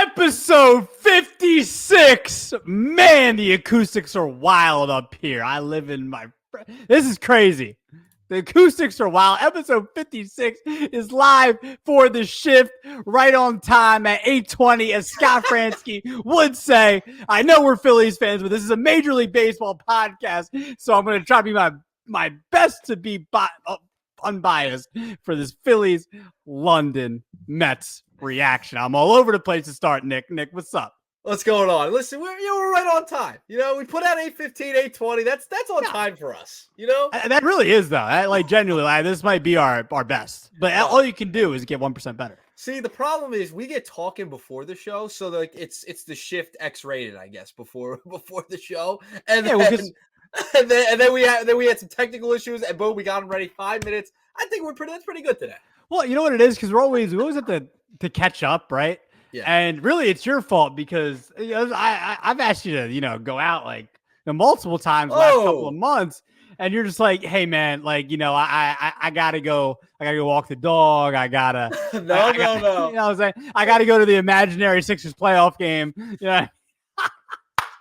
Episode 56. Man, the acoustics are wild up here. I live in my... This is crazy. The acoustics are wild. Episode 56 is live for the shift right on time at 8:20, as Scott Fransky would say. I know we're Phillies fans, but this is a Major League Baseball podcast, so I'm going to try to be my best to be unbiased for this Phillies London Mets reaction. I'm all over the place to start, Nick. Nick, what's up? What's going on? Listen, we're right on time. You know, we put out 8:15, 8:20. That's on time for us. You know, that really is though. Genuinely, this might be our best. But all you can do is get 1% better. See, the problem is we get talking before the show, so like it's the shift X-rated, I guess, before the show, and then we had some technical issues, and boom, we got them ready 5 minutes. I think that's pretty good today. Well, you know what it is, because we always have to catch up, right? Yeah. And really, it's your fault because I've asked you to go out multiple times last couple of months, and you're just like, hey man, I gotta go walk the dog. I gotta no. You know what I'm saying? I gotta go to the imaginary Sixers playoff game. Yeah.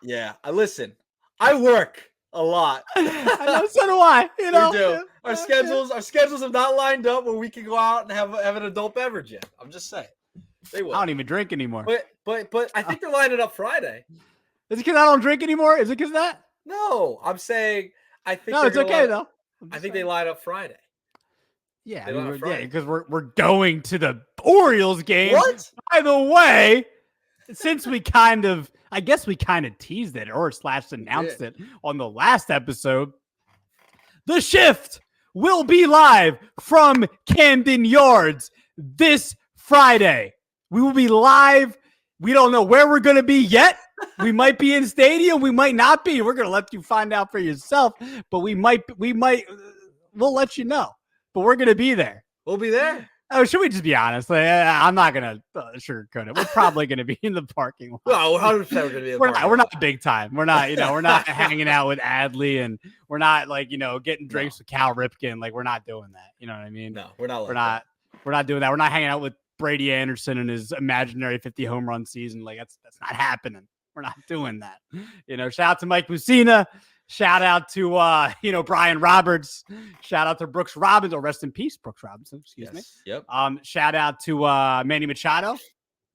Yeah. I work a lot. I know, so do I. You know, we do. Our schedules have not lined up where we can go out and have an adult beverage yet. I'm just saying. They will. I don't even drink anymore. But I think they're lining up Friday. Is it because I don't drink anymore? Is it because of that? No, I'm saying I think. No, it's okay though. I think they line up Friday. Yeah, because we're going to the Orioles game. What? By the way, since we kind of teased it or / announced it on the last episode, the shift will be live from Camden Yards this Friday. We will be live. We don't know where we're going to be yet. We might be in stadium. We might not be. We're going to let you find out for yourself. But we'll let you know. But we're going to be there. We'll be there. Oh, should we just be honest? I'm not going to sugarcoat it. We're probably going to be in the parking lot. No, 100% we're going to be in the parking lot. We're not big time. We're not, we're not hanging out with Adley, and we're not getting drinks with Cal Ripken. We're not doing that. You know what I mean? No, we're not. We're not doing that. We're not hanging out with Brady Anderson and his imaginary 50 home run season. That's not happening. We're not doing that. Shout out to Mike Mussina. Shout out to Brian Roberts. Shout out to Brooks Robinson. Rest in peace, Brooks Robinson. Excuse me. Yep. Shout out to Manny Machado.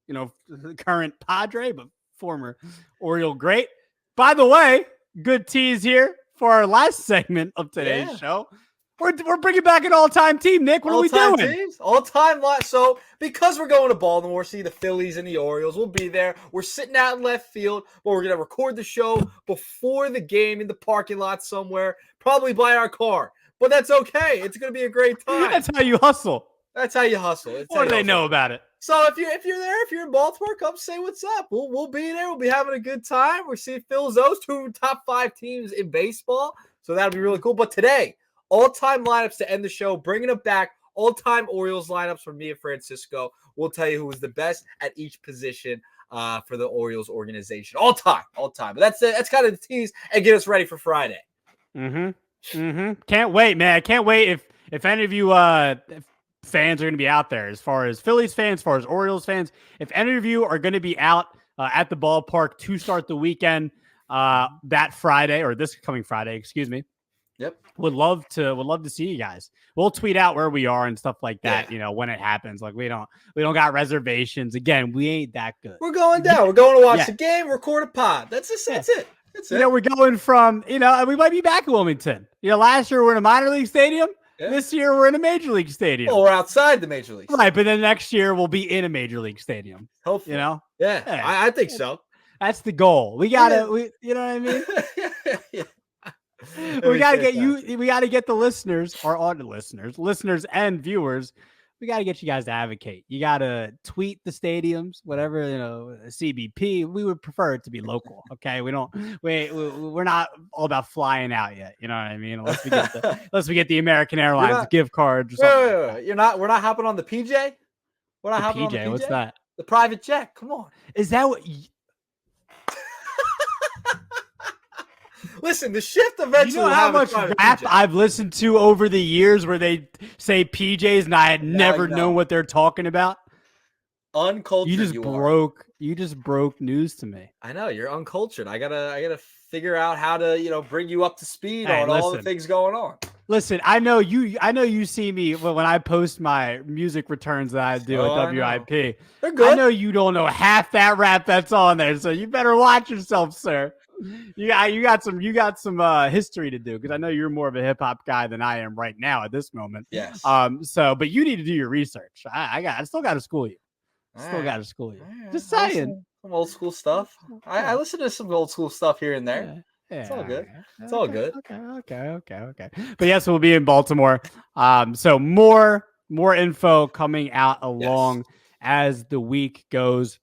The current Padre, but former Oriole great. By the way, good tease here for our last segment of today's show. We're bringing back an all-time team, Nick. What are we doing? Teams, all-time lot. So because we're going to Baltimore, see the Phillies and the Orioles, we'll be there. We're sitting out in left field, but we're going to record the show before the game in the parking lot somewhere, probably by our car. But that's okay. It's going to be a great time. That's how you hustle. That's how you hustle. What do they know about it? So if you're there, if you're in Baltimore, come say what's up. We'll be there. We'll be having a good time. We're seeing Phil's those two top 5 teams in baseball. So that'll be really cool. But today, all-time lineups to end the show, bringing it back. All-time Orioles lineups from me and Francisco. We'll tell you who was the best at each position for the Orioles organization. All time. But that's kind of the tease and get us ready for Friday. Can't wait, man. I can't wait if any of you fans are going to be out there, as far as Phillies fans, as far as Orioles fans. If any of you are going to be out at the ballpark to start the weekend that Friday, or this coming Friday, excuse me. Yep. Would love to see you guys. We'll tweet out where we are and stuff like that, when it happens. We don't got reservations. Again, we ain't that good. We're going down. We're going to watch the game, record a pod. That's it. We're going from, we might be back in Wilmington. Last year we're in a minor league stadium. Yeah. This year we're in a major league stadium. Oh, we're outside the major league. Right, but then next year we'll be in a major league stadium. Hopefully. Yeah. Hey. I think so. That's the goal. We gotta, you know what I mean? Yeah. We got to get the listeners, or all the listeners and viewers. We got to get you guys to advocate. You got to tweet the stadiums, whatever, CBP. We would prefer it to be local. Okay. We're not all about flying out yet. You know what I mean? Unless we get the American Airlines gift card or something. Wait. We're not hopping on the PJ. We're not hopping on the PJ. What's that? The private jet. Come on. Is that what? Listen, the shift eventually. You know how much rap I've listened to over the years where they say PJs and I had never known what they're talking about? Uncultured. You just broke You just broke news to me. I know you're uncultured. I gotta figure out how to bring you up to speed Hey, on all the things going on. listen. I know you. I know you see me when I post my music returns that I do at Oh, I know. WIP. They're I good. know you don't know half that rap that's on there, so you better watch yourself, sir. You got some history to do because I know you're more of a hip hop guy than I am right now at this moment. Yes. But you need to do your research. I still got to school you. All Still got right. to school you. All right. Just I saying. listen to some old school stuff. I Yeah. listen to some old school stuff here and there. Yeah. It's all good. Yeah. It's all good. Okay. But yes, we'll be in Baltimore. So more info coming out Yes. along as the week goes,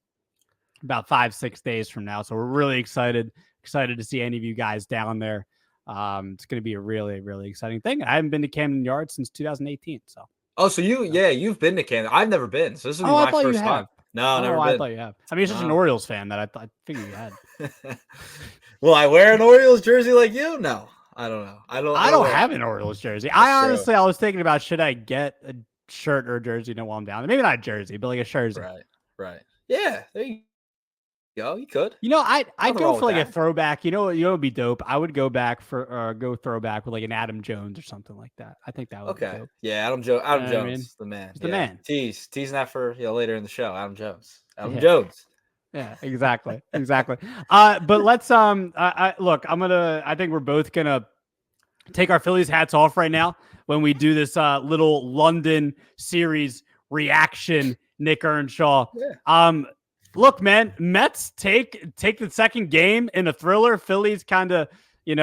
about 5-6 days from now. So we're really excited to see any of you guys down there. It's going to be a really, really exciting thing. I haven't been to Camden Yards since 2018. So. Oh, so you've been to Canada. I've never been, so this will be Oh, I my thought you first time. have. No, Oh, never I been. thought you have. I mean, you're such an No. Orioles fan that I figured you had. Will I wear an Orioles jersey like you? No, I don't know. I don't don't wear. have an Orioles jersey. That's I true. honestly, I was thinking about should I get a shirt or a jersey while I'm down there. Maybe not a jersey, but like a jersey. Right. Yeah, there you go. You could. You know, I'd Nothing go wrong for with like a that. throwback. You know would be dope. I would go back for go throwback with like an Adam Jones or something like that. I think that would be Okay. dope. Yeah, Adam You know what I mean? Jones, the man. He's the Yeah. man. Teasing that for later in the show. Adam Jones. Adam Yeah. Jones. Yeah, exactly. But let's look, I think we're both gonna take our Phillies hats off right now when we do this little London series reaction, Nick Earnshaw. Yeah. Look, man, Mets take the second game in a thriller. Phillies kind of, you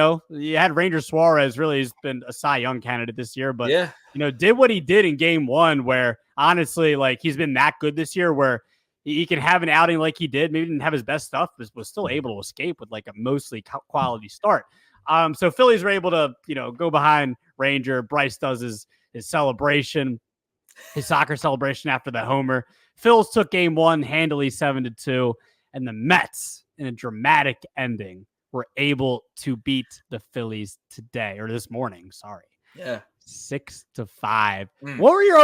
had Ranger Suarez, really has been a Cy Young candidate this year, but Yeah. did what he did in game one, where honestly, like he's been that good this year, where he can have an outing like he did. Maybe didn't have his best stuff, but was still able to escape with like a mostly quality start. So Phillies were able to, go behind Ranger. Bryce does his celebration, his soccer celebration after the homer. Phils took game one handily 7-2, and the Mets, in a dramatic ending, were able to beat the Phillies today or this morning. Sorry. Yeah. 6-5. What were your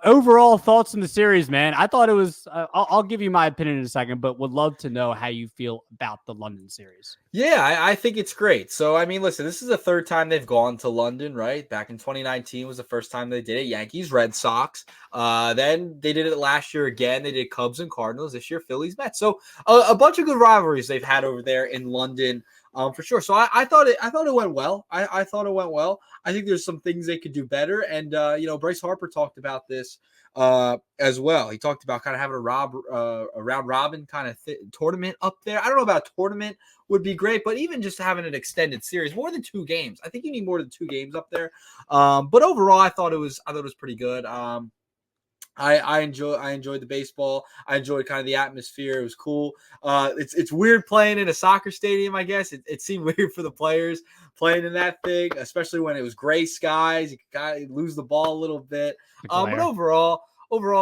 overall thoughts in the series, man? I thought it was. I'll give you my opinion in a second, but would love to know how you feel about the London series. Yeah, I think it's great. So, I mean, listen, this is the third time they've gone to London, right? Back in 2019 was the first time they did it. Yankees, Red Sox. Then they did it last year again. They did Cubs and Cardinals. This year, Phillies, Mets. So, a bunch of good rivalries they've had over there in London, for sure. So, I thought it went well. I thought it went well. I think there's some things they could do better. And, Bryce Harper talked about this as well. He talked about kind of having a round robin kind of tournament up there. I don't know about tournament would be great, but even just having an extended series, more than 2 games. I think you need more than 2 games up there. But overall, I thought it was pretty good. I enjoyed the baseball. I enjoyed kind of the atmosphere. It was cool. It's weird playing in a soccer stadium, I guess. It seemed weird for the players playing in that thing, especially when it was gray skies. You could kind of lose the ball a little bit. But overall,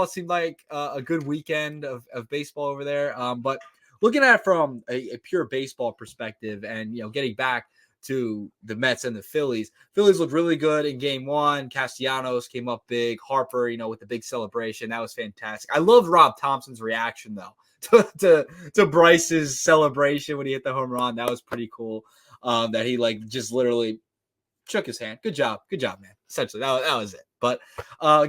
it seemed like a good weekend of baseball over there. But looking at it from a pure baseball perspective and, getting back to the Mets and the Phillies looked really good in game one. Castellanos came up big. Harper, with the big celebration. That was fantastic. I loved Rob Thompson's reaction, though, to Bryce's celebration when he hit the home run. That was pretty cool. That he, just literally shook his hand. Good job, man. Essentially, that was it. But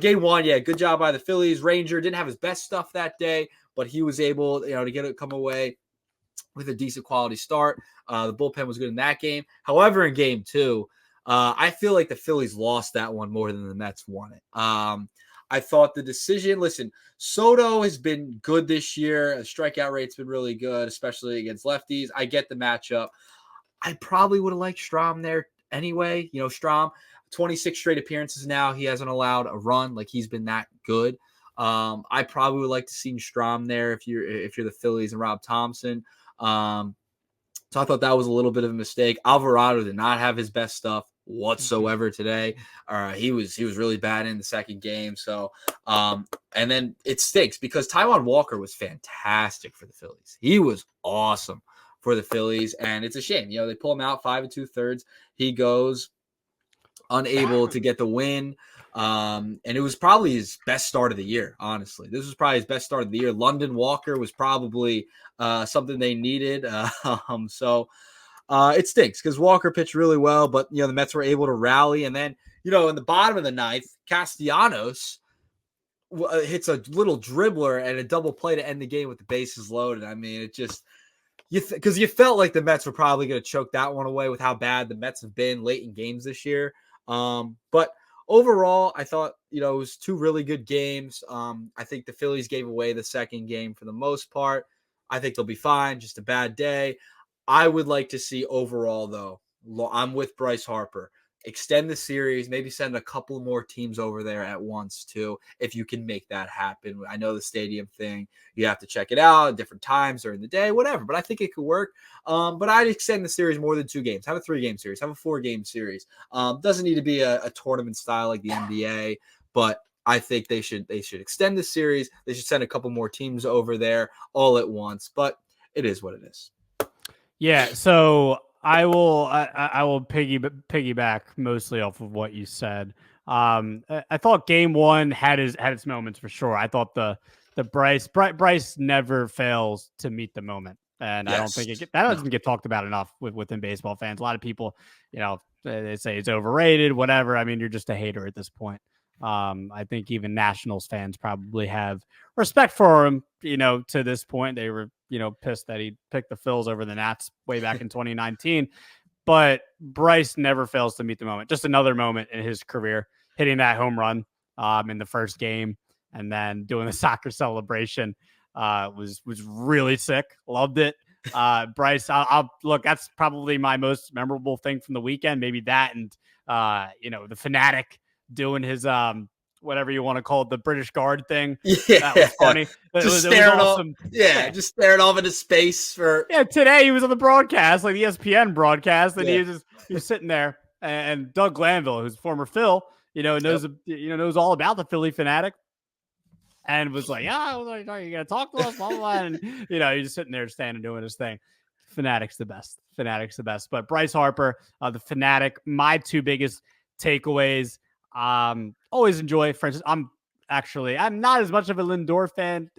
game one, yeah, good job by the Phillies. Ranger didn't have his best stuff that day, but he was able, to come away with a decent quality start. The bullpen was good in that game. However, in game two, I feel like the Phillies lost that one more than the Mets won it. I thought the decision, listen, Soto has been good this year. The strikeout rate's been really good, especially against lefties. I get the matchup. I probably would have liked Strahm there anyway. Strahm, 26 straight appearances now. He hasn't allowed a run. He's been that good. I probably would like to see Strahm there if you're the Phillies and Rob Thompson. So I thought that was a little bit of a mistake. Alvarado did not have his best stuff whatsoever today. He was really bad in the second game. So, and then it stinks because Taijuan Walker was fantastic for the Phillies. He was awesome for the Phillies, and it's a shame. They pull him out 5 2/3. He goes unable to get the win. And it was probably his best start of the year, honestly. This was probably his best start of the year. London Walker was probably something they needed. It stinks because Walker pitched really well, but the Mets were able to rally. And then, in the bottom of the ninth, Castellanos hits a little dribbler and a double play to end the game with the bases loaded. I mean, it just because you felt like the Mets were probably going to choke that one away with how bad the Mets have been late in games this year. But overall, I thought, it was two really good games. I think the Phillies gave away the second game for the most part. I think they'll be fine. Just a bad day. I would like to see overall, though, I'm with Bryce Harper. Extend the series, maybe send a couple more teams over there at once, too, if you can make that happen. I know the stadium thing, you have to check it out at different times during the day, whatever, but I think it could work. But I'd extend the series more than 2 games. Have a 3-game series, have a 4-game series. Doesn't need to be a tournament style like the NBA, but I think they should extend the series. They should send a couple more teams over there all at once, but it is what it is. Yeah, so I will piggyback mostly off of what you said. I thought game 1 had its moments for sure. I thought the Bryce never fails to meet the moment, and yes. I don't think that doesn't get talked about enough within baseball fans. A lot of people, they say it's overrated, whatever. I mean, you're just a hater at this point. I think even Nationals fans probably have respect for him, to this point. They were, pissed that he picked the Phils over the Nats way back in 2019. But Bryce never fails to meet the moment. Just another moment in his career, hitting that home run in the first game and then doing the soccer celebration was really sick. Loved it. Bryce, I'll look, that's probably my most memorable thing from the weekend. Maybe that and, the Fanatic doing his whatever you want to call it, the British Guard thing. Yeah, that was funny. It was awesome. Just staring off into space for. Yeah, today he was on the broadcast, like the ESPN broadcast, and he was sitting there. And Doug Glanville, who's former Phil, knows all about the Philly Fanatic, and was like, are you gonna talk to us? Blah, blah, blah. And he's just sitting there, standing, doing his thing. Fanatic's the best. But Bryce Harper, the Fanatic, my 2 biggest takeaways. Always enjoy Francis. I'm not as much of a Lindor fan,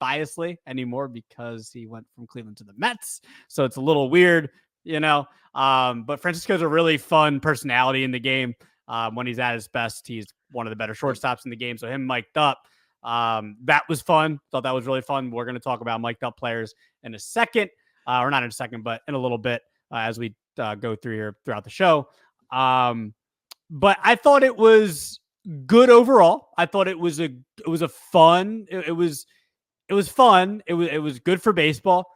biasly anymore because he went from Cleveland to the Mets. So it's a little weird, but Francisco's a really fun personality in the game. When he's at his best, he's one of the better shortstops in the game. So him mic'd up, that was fun. Thought that was really fun. We're going to talk about mic'd up players in a second, or not in a second, but in a little bit, as we go through here throughout the show. But I thought it was good overall. I thought it was fun. It was fun. It was good for baseball,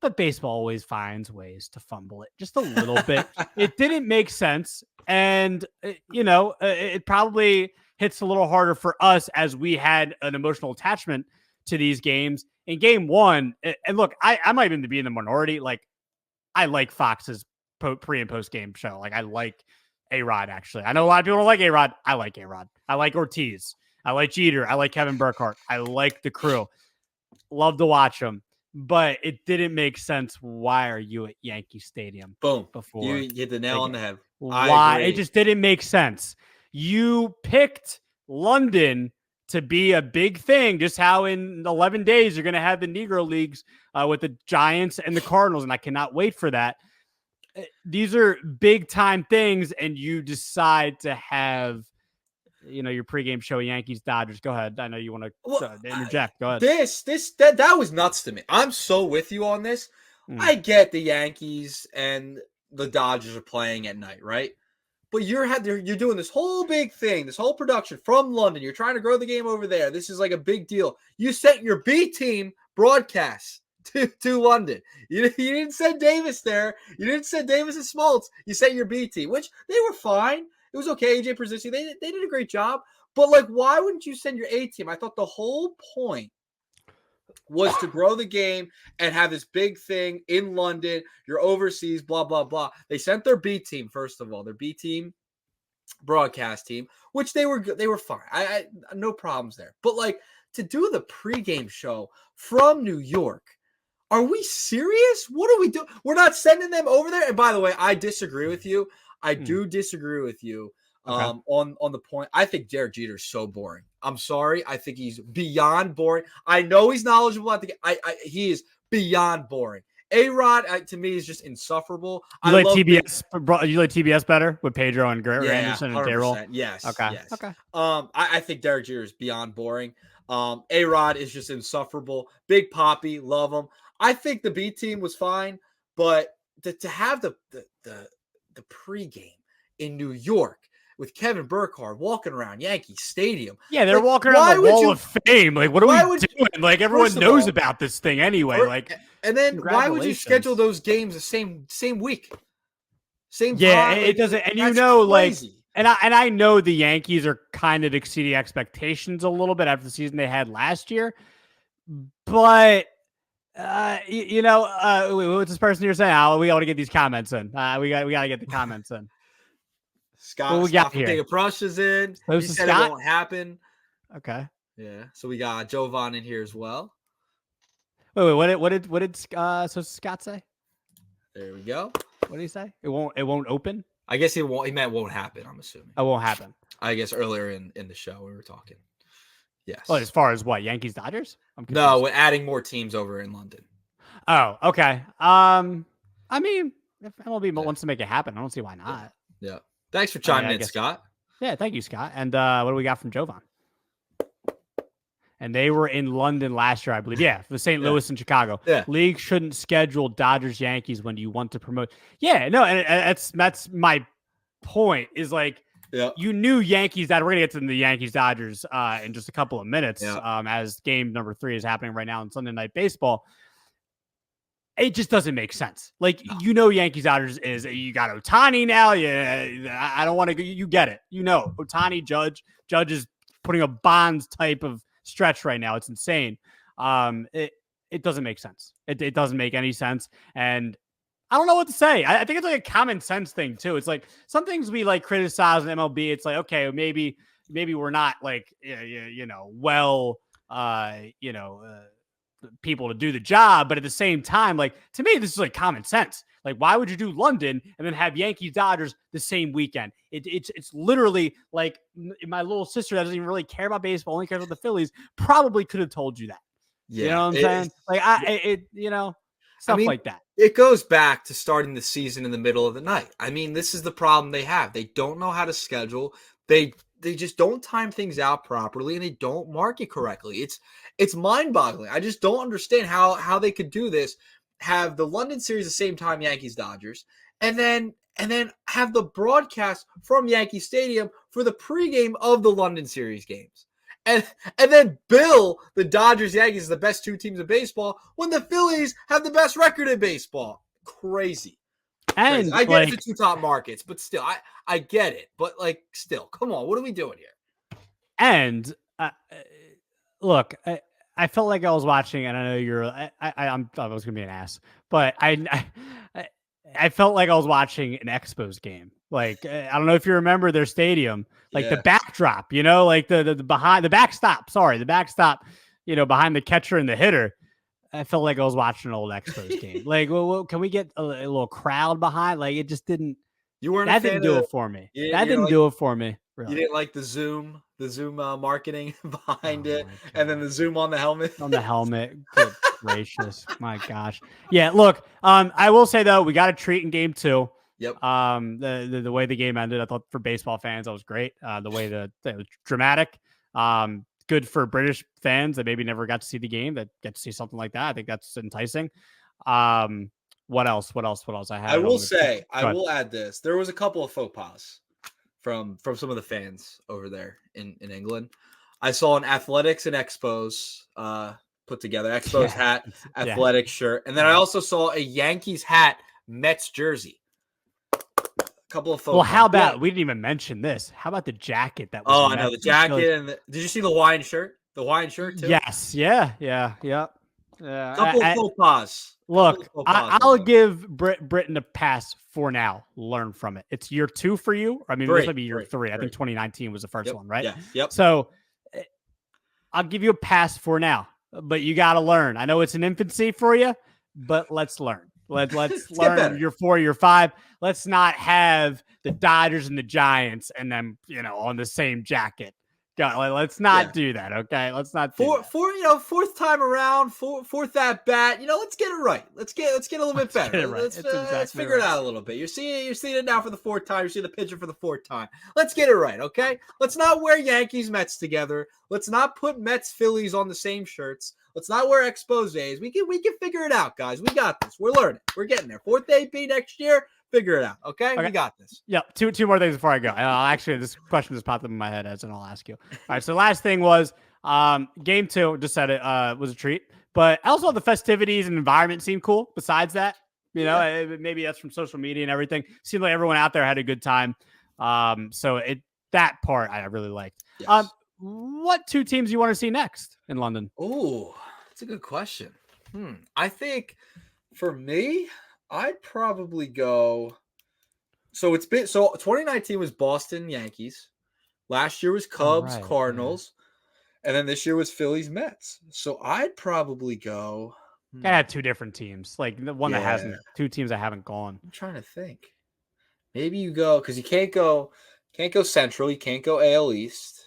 but baseball always finds ways to fumble it just a little bit. It didn't make sense. And, it probably hits a little harder for us as we had an emotional attachment to these games. In game 1, and look, I might even be in the minority. Like, I like Fox's pre and post game show. Like, I like A-Rod, actually. I know a lot of people don't like A-Rod. I like A-Rod. I like Ortiz. I like Jeter. I like Kevin Burkhardt. I like the crew. Love to watch them. But it didn't make sense. Why are you at Yankee Stadium? Boom. Before you hit the nail on the head. Why? It just didn't make sense. You picked London to be a big thing, just how in 11 days you're going to have the Negro Leagues with the Giants and the Cardinals, and I cannot wait for that. These are big time things, and you decide to have, your pregame show, Yankees Dodgers. Go ahead. I know you want to interject. Go ahead. That was nuts to me. I'm so with you on this. I get the Yankees and the Dodgers are playing at night, right? But you're doing this whole big thing, this whole production from London. You're trying to grow the game over there. This is like a big deal. You sent your B team broadcast to London. You didn't send Davis there. You didn't send Davis and Smoltz. You sent your B team, which they were fine. It was okay. AJ Przici, they did a great job. But like, why wouldn't you send your A team? I thought the whole point was to grow the game and have this big thing in London. You're overseas, blah, blah, blah. They sent their B team, first of all, their B team broadcast team, which they were good. They were fine. I no problems there. But like, to do the pregame show from New York, are we serious? What are we doing? We're not sending them over there. And by the way, I disagree with you. I do disagree with you Okay. on the point. I think Derek Jeter is so boring. I'm sorry. I think he's beyond boring. I know he's knowledgeable at the game. He is beyond boring. A-Rod to me is just insufferable. You like TBS? You like TBS better with Pedro and Yeah, Anderson and 100%. Daryl? Yes. Okay. Yes. Okay. I think Derek Jeter is beyond boring. A-Rod is just insufferable. Big Poppy, love him. I think the B team was fine, but to have the pregame in New York with Kevin Burkhardt walking around Yankee Stadium. Yeah, they're walking around the Wall of Fame. Like, what are we doing? Like, everyone knows about this thing anyway. Like, and then why would you schedule those games the same week? Same time. Yeah, it doesn't. And you know, crazy. Like, and I know the Yankees are kind of exceeding expectations a little bit after the season they had last year. But what's this person you're saying? Oh, we got to get these comments in. We got to get the comments in. Scott, we got here. Brush is in. He said Scott? It won't happen. Okay. Yeah. So we got Jovan in here as well. Wait. What did Scott say? There we go. What did he say? It won't open. I guess he meant won't happen. I'm assuming it won't happen. I guess earlier in the show we were talking. Yes. Oh, as far as what, Yankees Dodgers? No, we're adding more teams over in London. Oh, okay. I mean, if MLB wants to make it happen, I don't see why not. Yeah. Thanks for chiming in, Scott. Yeah, thank you, Scott. And what do we got from Jovan? And they were in London last year, I believe. Yeah, for St. Louis and Chicago. Yeah. League shouldn't schedule Dodgers Yankees when you want to promote. Yeah, no, and that's my point. Is like, you knew Yankees that we're gonna get to the Yankees Dodgers in just a couple of minutes. As game number 3 is happening right now on Sunday Night Baseball. It just doesn't make sense. Like, Yankees Dodgers is you got Ohtani now. Yeah, I don't want to. You get it. Ohtani, Judge is putting a Bonds type of stretch right now. It's insane. It doesn't make sense. It doesn't make any sense. And I don't know what to say. I think it's like a common sense thing too. It's like some things we like criticize in MLB. It's like, okay, maybe we're not like, people to do the job, but at the same time, like, to me, this is like common sense. Like, why would you do London and then have Yankees Dodgers the same weekend? It's literally like my little sister that doesn't even really care about baseball, only cares about the Phillies, probably could have told you that. Yeah, you know what I'm saying? Like, stuff like that. It goes back to starting the season in the middle of the night. I mean, this is the problem they have. They don't know how to schedule. They just don't time things out properly, and they don't market correctly. It's mind-boggling. I just don't understand how they could do this. Have the London series the same time Yankees Dodgers, and then have the broadcast from Yankee Stadium for the pregame of the London series games. And then bill the Dodgers Yankees as the best 2 teams in baseball when the Phillies have the best record in baseball. Crazy. And I get the 2 top markets, but still, I get it. But like, still, come on, what are we doing here? And look, I felt like I was watching, and I know you're. I was gonna be an ass, but I felt like I was watching an Expos game. Like, I don't know if you remember their stadium, like the backdrop, like the behind the backstop. Sorry, the backstop, behind the catcher and the hitter. I felt like I was watching an old Expos game. Like, well, can we get a little crowd behind? Like, it just didn't. You weren't. That didn't do it for me. That didn't do it for me. Really. You didn't like the Zoom marketing behind it, and then the Zoom on the helmet. On the helmet. Good gracious, my gosh. Yeah, look. I will say though, we got a treat in game 2. Yep. The way the game ended, I thought for baseball fans, that was great. The way that it was dramatic. Good for British fans that maybe never got to see the game that get to see something like that. I think that's enticing. What else? I will add this. There was a couple of faux pas from some of the fans over there in England. I saw an Athletics and Expos put together. Expos hat, Athletics shirt. And then I also saw a Yankees hat, Mets jersey. Couple of photos. Well, how about we didn't even mention this? How about the jacket that was? I know the jacket and did you see the Hawaiian shirt? The Hawaiian shirt too. Yes. Yeah. Couple of faux pas. Look, I'll give Britain a pass for now. Learn from it. It's year 2 for you. I mean, this might be year 3. I think 2019 was the first one, right? Yeah. Yep. So I'll give you a pass for now, but you got to learn. I know it's an infancy for you, but let's learn. Let's Let's get learn better. your 4, your 5. Let's not have the Dodgers and the Giants and then on the same jacket. Let's Yeah. not do that. Okay, let's not do that. Fourth time around, fourth at bat. Let's get it right. Let's get a little bit Let's better. get it right. It's Let's exactly figure it right. out a little bit. You're seeing it now for the fourth time. You're seeing the pitcher for the fourth time. Let's get it right, okay? Let's not wear Yankees Mets together. Let's not put Mets Phillies on the same shirts. Let's not wear exposés. We can figure it out, guys. We got this. We're learning. We're getting there. Fourth AP next year. Figure it out, okay? We got this. Yep. Two more things before I go. Actually, this question just popped up in my head, and I'll ask you. All right. So last thing was game 2. Just said it was a treat, but also the festivities and environment seemed cool. Besides that, maybe that's from social media and everything. Seemed like everyone out there had a good time. So that part I really liked. Yes. What 2 teams do you want to see next in London? Oh, that's a good question. I think for me, I'd probably go. So 2019 was Boston Yankees. Last year was Cubs, Cardinals. Yeah. And then this year was Phillies, Mets. So I'd probably go. I had 2 different teams, like the one that hasn't 2 teams that haven't gone. I'm trying to think. Maybe you go because you can't go Central. You can't go AL East.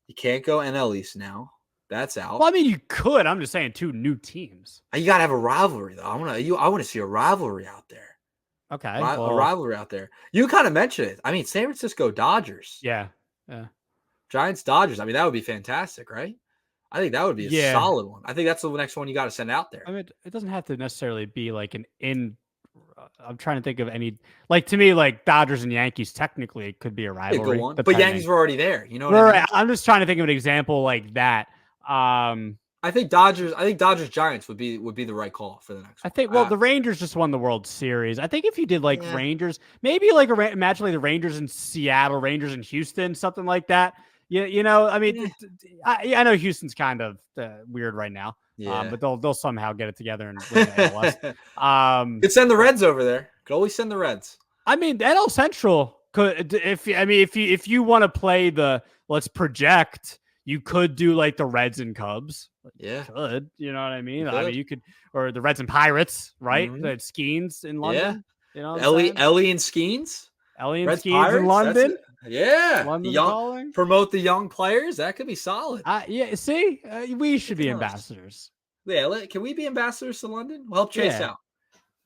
You can't go NL East now. That's out. Well, I mean, you could. I'm just saying 2 new teams. You gotta have a rivalry though. I want to see a rivalry out there. Okay, a rivalry out there. You kind of mentioned it. I mean, San Francisco Dodgers. Yeah. Giants Dodgers. I mean, that would be fantastic, right? I think that would be a solid one. I think that's the next one you got to send out there. I mean, it doesn't have to necessarily be like an in. I'm trying to think of any, like, to me, like Dodgers and Yankees. Technically, it could be a rivalry. One, but Yankees were already there. You know what I mean? I'm just trying to think of an example like that. I think Dodgers Giants would be the right call for the next one. I think the Rangers just won the World Series. I think if you did Rangers, maybe like imagine like the Rangers in Seattle, Rangers in Houston, something like that. I mean, I know Houston's kind of weird right now. Yeah. But they'll somehow get it together and win the ALS. Could send the Reds over there. Could always send the Reds. I mean, NL Central could if you want to play the let's project, you could do like the Reds and Cubs. Yeah, could you know what I mean? I mean, you could, or the Reds and Pirates, right? Mm-hmm. The Skeens in London. Yeah, Ellie and Skeens. Ellie and Skeens Pirates, in London. Yeah, promote the young players. That could be solid. Yeah, see, we should be ambassadors. Yeah, can we be ambassadors to London? We'll help Chase out.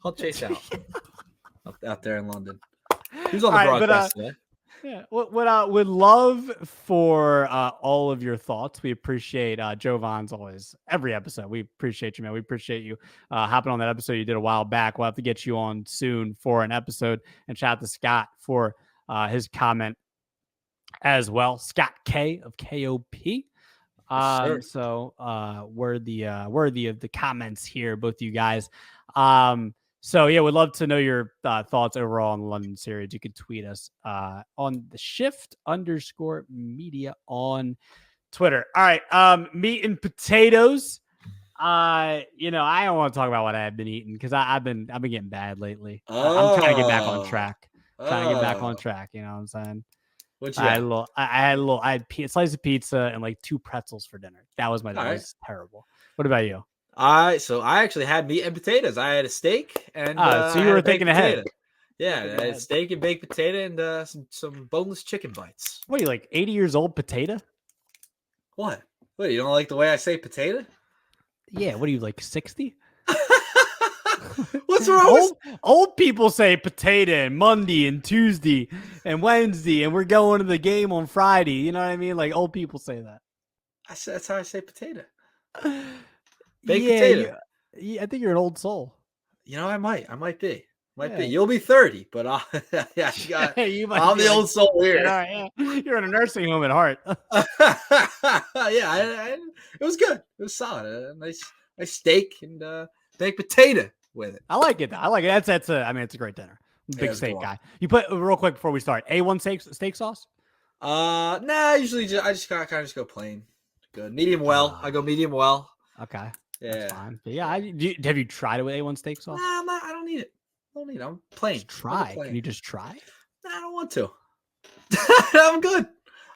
Help Chase out there in London. Who's on the broadcast today? Yeah, would love for all of your thoughts. We appreciate Jovan's always every episode. We appreciate you, man. We appreciate you hopping on that episode you did a while back. We'll have to get you on soon for an episode. And shout out to Scott for his comment as well. Scott K of KOP. So worthy of the comments here, both of you guys. So yeah, we'd love to know your thoughts overall on the London series. You can tweet us on the shift_media on Twitter. All right, meat and potatoes. I don't want to talk about what I've been eating because I've been getting bad lately. I'm trying to get back on track. You know what I'm saying? I had a slice of pizza and like 2 pretzels for dinner. That was my day. It was terrible. What about you? So I actually had meat and potatoes. I had a steak and so you were thinking ahead. Yeah, I had steak and baked potato and some boneless chicken bites. What are you, like 80 years old potato? What? You don't like the way I say potato? Yeah, what are you, like 60? What's wrong? Old people say potato and Monday and Tuesday and Wednesday, and we're going to the game on Friday. You know what I mean? Like old people say that. That's how I say potato. Baked potato. I think you're an old soul. I might be. Be. You'll be 30, but I'm the old soul here. Yeah. You're in a nursing home at heart. It was good. It was solid. A nice steak and baked potato with it. I like it. That's it's a great dinner. Big steak guy. You put real quick before we start. A1 steak sauce? Nah. Usually I just kind of go plain. Good. Medium well. I go medium well. Okay. Yeah. That's fine. But yeah. Have you tried it with A1 steak sauce? Nah, I don't need it. I'm plain. Just try. Can you just try? Nah, I don't want to. I'm good.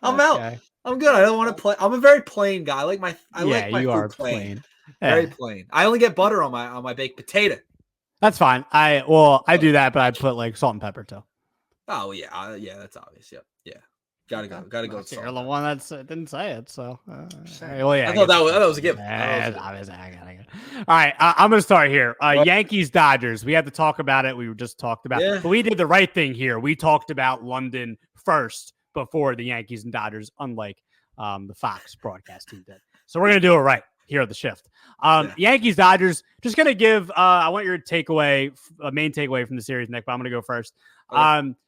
I'm out. I'm good. I don't want to play. I'm a very plain guy. I like my you food are plain. Very plain. I only get butter on my baked potato. That's fine. I do that, but I put like salt and pepper too. Oh yeah, yeah, that's obvious. Yep, yeah. Gotta Okay. go. With You're salt. the one that didn't say it, so. Saying. Well, yeah, I thought that was a given. It's obvious. All right, I'm gonna start here. Yankees Dodgers. We had to talk about it. We were just talked about, Yeah. but we did the right thing here. We talked about London first before the Yankees and Dodgers, unlike the Fox broadcast team did. So we're gonna do it right here at the shift. Yankees Dodgers. Just gonna give. I want your takeaway, main takeaway from the series, Nick. But I'm gonna go first. Okay.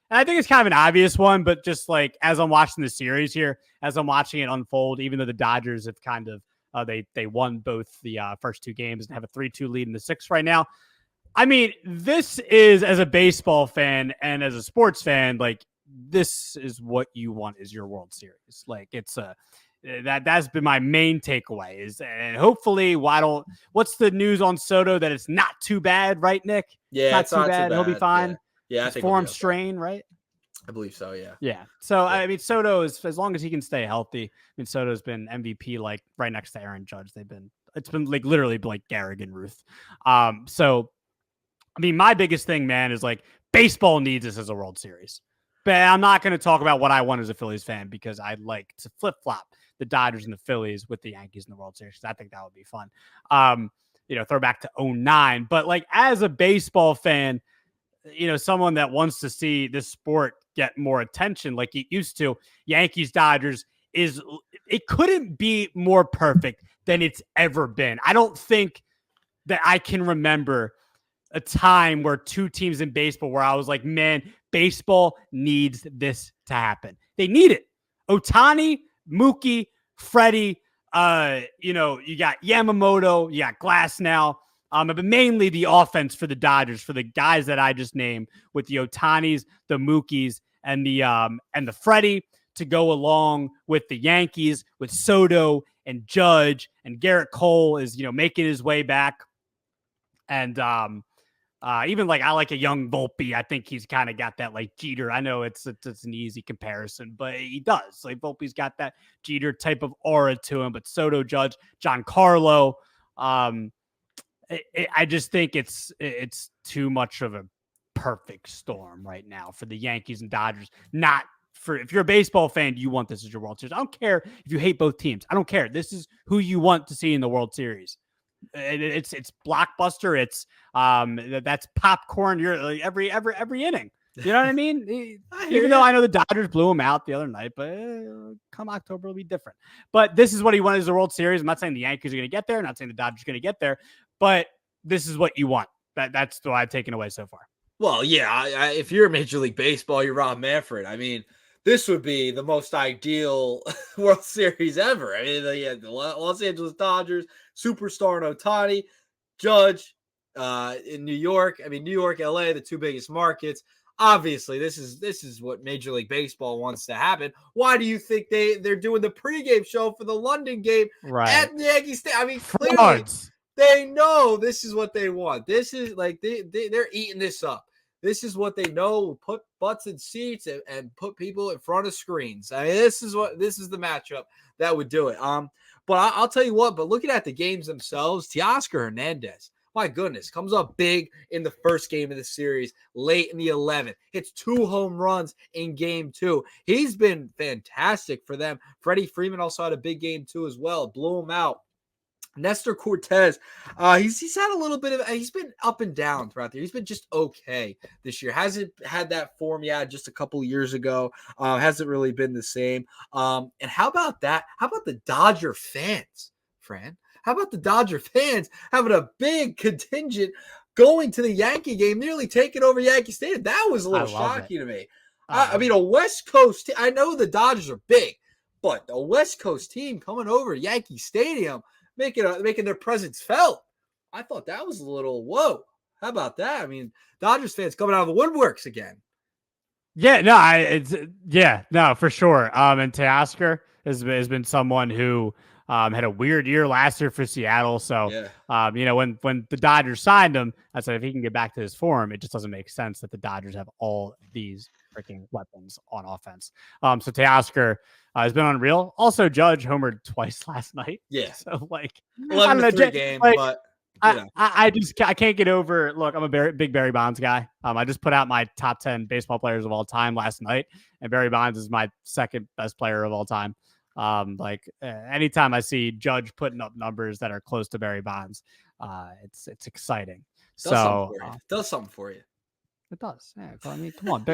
And I think it's kind of an obvious one, but just like as I'm watching the series here, as I'm watching it unfold, even though the Dodgers have kind of they won both the first two games and have a 3-2 lead in the sixth right now. I mean, this is, as a baseball fan and as a sports fan, like this is what you want is your World Series. Like it's that's been my main takeaway is, and hopefully, what's the news on Soto that it's not too bad, right, Nick? Yeah, It's not too bad. He'll be fine. Yeah. Yeah, I it's think form strain, right? I believe so. Yeah. Yeah. So I mean, Soto is, as long as he can stay healthy. I mean, Soto's been MVP like right next to Aaron Judge. It's been like literally like Gehrig and Ruth. So I mean, my biggest thing, man, is like baseball needs this as a World Series. But I'm not going to talk about what I want as a Phillies fan because I'd like to flip flop the Dodgers and the Phillies with the Yankees in the World Series. I think that would be fun. Throw back to 2009. But like as a baseball fan, someone that wants to see this sport get more attention like it used to, Yankees Dodgers it couldn't be more perfect than it's ever been. I don't think that I can remember a time where two teams in baseball where I was like, man, baseball needs this to happen. They need it. Ohtani, Mookie, Freddie, you got Yamamoto, you got Glass now. But mainly the offense for the Dodgers, for the guys that I just named, with the Ohtanis, the Mookies, and the Freddie, to go along with the Yankees, with Soto and Judge, and Garrett Cole is making his way back, and even like I like a young Volpe. I think he's kind of got that like Jeter. I know it's an easy comparison, but he does. Like Volpe's got that Jeter type of aura to him. But Soto, Judge, Giancarlo. I just think it's too much of a perfect storm right now for the Yankees and Dodgers. Not for, if you're a baseball fan, you want this as your World Series. I don't care if you hate both teams. I don't care. This is who you want to see in the World Series. It's blockbuster. It's that's popcorn. You're like, every inning. You know what I mean? Even though I know the Dodgers blew him out the other night, but come October, it'll be different. But this is what he wanted as the World Series. I'm not saying the Yankees are going to get there. I'm not saying the Dodgers are going to get there, but this is what you want. That's what I've taken away so far. Well, yeah. If you're Major League Baseball, you're Rob Manfred. I mean, this would be the most ideal World Series ever. I mean, the Los Angeles Dodgers, superstar in Ohtani, Judge in New York. I mean, New York, LA, the two biggest markets. Obviously, this is what Major League Baseball wants to happen. Why do you think they're doing the pregame show for the London game at Yankee Stadium? I mean, clearly they know this is what they want. This is like they're eating this up. This is what they know. Put butts in seats and put people in front of screens. I mean, this is the matchup that would do it. But I'll tell you what. But looking at the games themselves, Teoscar Hernandez, my goodness, comes up big in the first game of the series, late in the 11th. Hits 2 home runs in game 2. He's been fantastic for them. Freddie Freeman also had a big game too as well. Blew him out. Nestor Cortez, he's had a little bit of, he's been up and down throughout the year. He's been just okay this year. Hasn't had that form just a couple of years ago. Hasn't really been the same. And how about that? How about the Dodger fans, Fran? How about the Dodger fans having a big contingent going to the Yankee game, nearly taking over Yankee Stadium? That was a little shocking to me. I mean, a West Coast, I know the Dodgers are big, but a West Coast team coming over to Yankee Stadium, making their presence felt. I thought that was a little whoa. How about that? I mean, Dodgers fans coming out of the woodworks again. Yeah, no, for sure. And Teoscar has been someone who had a weird year last year for Seattle. So, when the Dodgers signed him, I said if he can get back to his form, it just doesn't make sense that the Dodgers have all these freaking weapons on offense. So Teoscar has been unreal. Also, Judge homered twice last night. Yeah. So 11-3 game, but I can't get over. Look, I'm a big Barry Bonds guy. I just put out my top 10 baseball players of all time last night, and Barry Bonds is my second best player of all time. Anytime I see Judge putting up numbers that are close to Barry Bonds, it's exciting. Does something So for you. Does something for you. It does. Yeah, I mean, come on.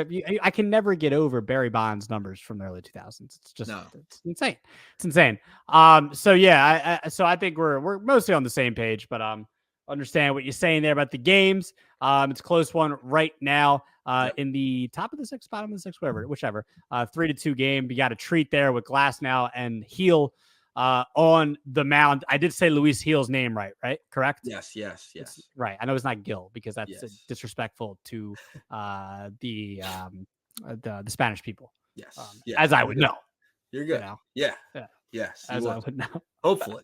I can never get over Barry Bonds numbers from the early 2000s. It's just it's insane. It's insane. So yeah, I think we're mostly on the same page, but understand what you're saying there about the games. It's a close one right now. In the top of the sixth, bottom of the sixth, whichever. 3-2 game. You got a treat there with Glass now and Heel on the mound. I did say Luis Heel's name right? Correct? Yes. It's right. I know it's not Gil because that's disrespectful to the Spanish people. Yes. As I would know. You're good. You know? Yeah. Yes. As I would know. Hopefully.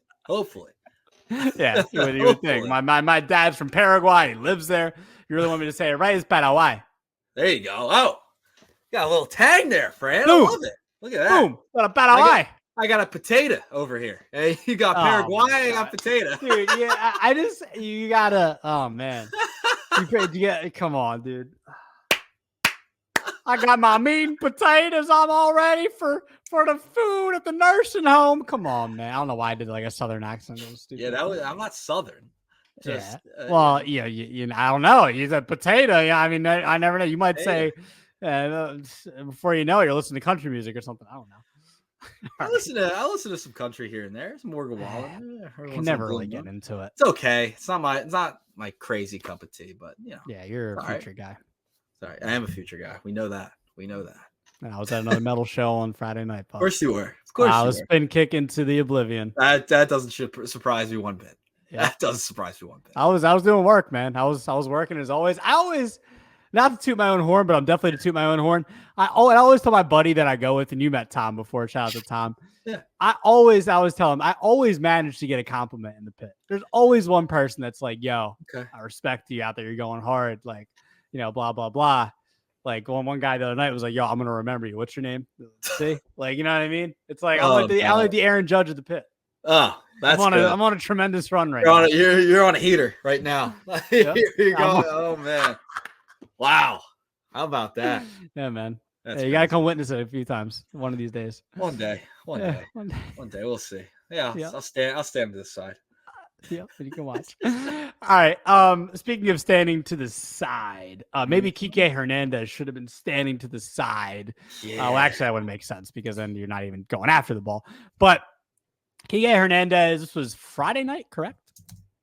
Yeah. You would think. My dad's from Paraguay. He lives there. You really want me to say it right? It's Paraguay. There you go. Oh, got a little tang there, Fran. Boom. I love it. Look at that. Boom. Got a Paraguay. I got a potato over here. Hey, you got Paraguay, I got potato. Dude, yeah, you gotta, oh man. Come on, dude. I got my meat and potatoes. I'm all ready for the food at the nursing home. Come on, man. I don't know why I did like a Southern accent. Yeah, I'm not Southern. Just, I don't know. You said potato. Yeah, I mean, I never know. You might say, before you know it, you're listening to country music or something. I don't know. I listen to some country here and there. Some Morgan Wallen. Can never really get into it. It's okay. It's not my crazy cup of tea, but you know. Yeah, you're a future guy. Sorry, I am a future guy. We know that. And I was at another metal show on Friday night. Of course you were. Of course I was spin kicking to the oblivion. That doesn't surprise me one bit. Yeah. That doesn't surprise me one bit. I was doing work, man. I was working as always. I always, not to toot my own horn, but I'm definitely to toot my own horn. I always tell my buddy that I go with, and you met Tom before. Shout out to Tom. Yeah. I always tell him I always manage to get a compliment in the pit. There's always one person that's like, "Yo, I respect you out there. You're going hard." Like, blah blah blah. Like one guy the other night was like, "Yo, I'm gonna remember you. What's your name?" See, like, you know what I mean? It's like I'm like the Aaron Judge of the pit. Oh, that's good. I'm on a tremendous run right now. You're on a heater right now. You're going. Oh man. Wow. How about that? Yeah, man. You got to come witness it a few times one of these days. One day. One day. We'll see. Yeah, I'll stand to the side. Yeah, you can watch. All right. Speaking of standing to the side, maybe Kike Hernandez should have been standing to the side. Yeah. Well, actually, that wouldn't make sense because then you're not even going after the ball. But Kike Hernandez, this was Friday night, correct?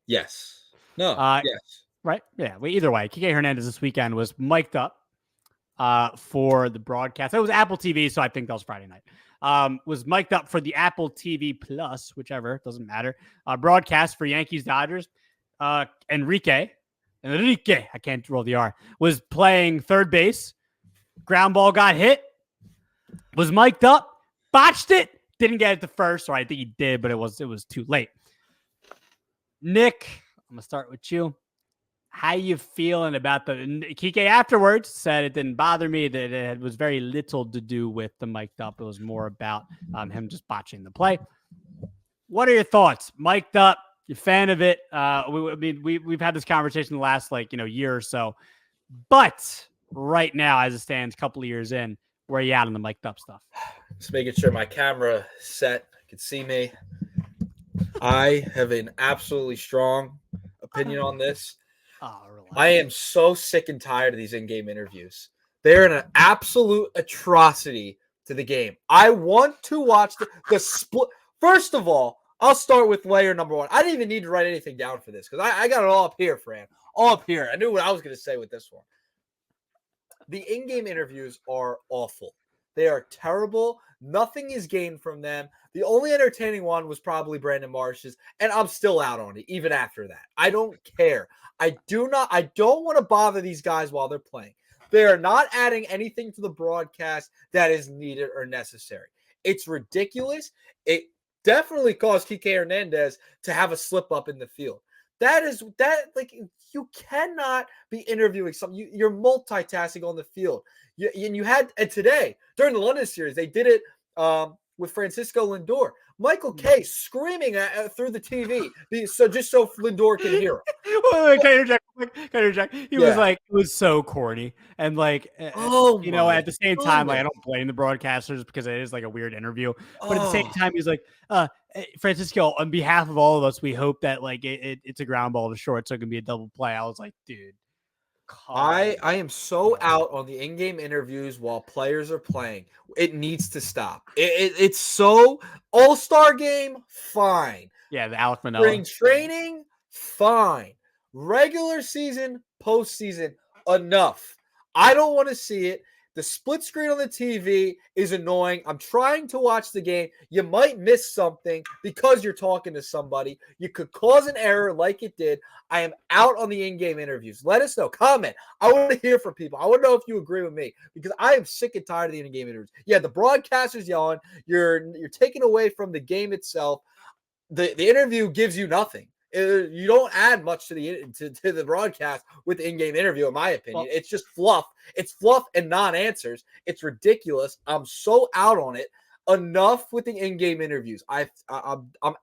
Yes. No. Yes. Right? Yeah. Well, either way, Kike Hernandez this weekend was mic'd up for the broadcast. It was Apple TV, so I think that was Friday night. Was mic'd up for the Apple TV Plus, whichever, doesn't matter. Broadcast for Yankees Dodgers. Enrique, I can't roll the R, was playing third base. Ground ball got hit. Was mic'd up, botched it, didn't get it to first, or I think he did, but it was too late. Nick, I'm gonna start with you. How you feeling about Kike afterwards said it didn't bother me, that it was very little to do with the mic'd up. It was more about him just botching the play. What are your thoughts? Mic'd up, you're a fan of it. We've had this conversation the last year or so, but right now, as it stands, a couple of years in, where are you at on the mic'd up stuff? Just making sure my camera set, can see me. I have an absolutely strong opinion on this. I am so sick and tired of these in-game interviews. They're an absolute atrocity to the game. I want to watch the split. First of all, I'll start with layer number one. I didn't even need to write anything down for this because I got it all up here, Fran. All up here. I knew what I was going to say with this one. The in-game interviews are awful. They are terrible. Nothing is gained from them. The only entertaining one was probably Brandon Marsh's, and I'm still out on it, even after that. I don't care. I don't want to bother these guys while they're playing. They are not adding anything to the broadcast that is needed or necessary. It's ridiculous. It definitely caused Kike Hernandez to have a slip up in the field. You cannot be interviewing something. You're multitasking on the field. And today during the London series, they did it with Francisco Lindor. Michael Kay screaming through the TV, so Lindor can hear him. Wait, can I interject? Can I interject? He was Yeah. like, it was so corny, and like, Oh you know, my at the same time, like, I goodness. don't blame the broadcasters because it is like a weird interview, but at the same Oh, time, he's like, Francisco, on behalf of all of us, we hope that like it's a ground ball to short, so it can be a double play. I was like, dude, come I am so on. out on the in-game interviews while players are playing. It needs to stop. It's so All-Star game, fine. Yeah, the Alec Spring Manoa. training, fine. Regular season, postseason, enough. I don't want to see it. The split screen on the TV is annoying. I'm trying to watch the game. You might miss something because you're talking to somebody. You could cause an error like it did. I am out on the in-game interviews. Let us know. Comment. I want to hear from people. I want to know if you agree with me because I am sick and tired of the in-game interviews. Yeah, the broadcasters yelling. You're taking away from the game itself. The interview gives you nothing. You don't add much to the broadcast with the in-game interview, in my opinion. It's just fluff. It's fluff and non-answers. It's ridiculous. I'm so out on it. Enough with the in-game interviews. I'm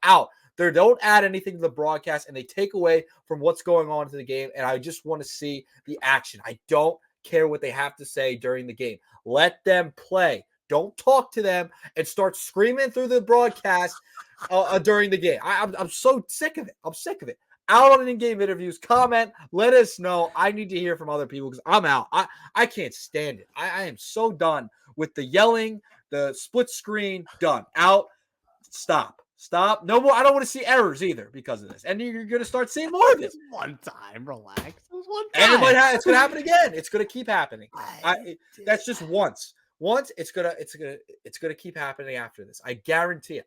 out. They don't add anything to the broadcast, and they take away from what's going on to the game. And I just want to see the action. I don't care what they have to say during the game. Let them play. Don't talk to them and start screaming through the broadcast during the game. I'm so sick of it. I'm sick of it. Out on in-game interviews. Comment. Let us know. I need to hear from other people because I'm out. I can't stand it. I am so done with the yelling, the split screen. Done. Out. Stop. No more. I don't want to see errors either because of this. And you're going to start seeing more of it. One time. Relax. It was one time. And it's going to happen again. It's going to keep happening. That's just once. Once it's gonna keep happening after this. I guarantee it.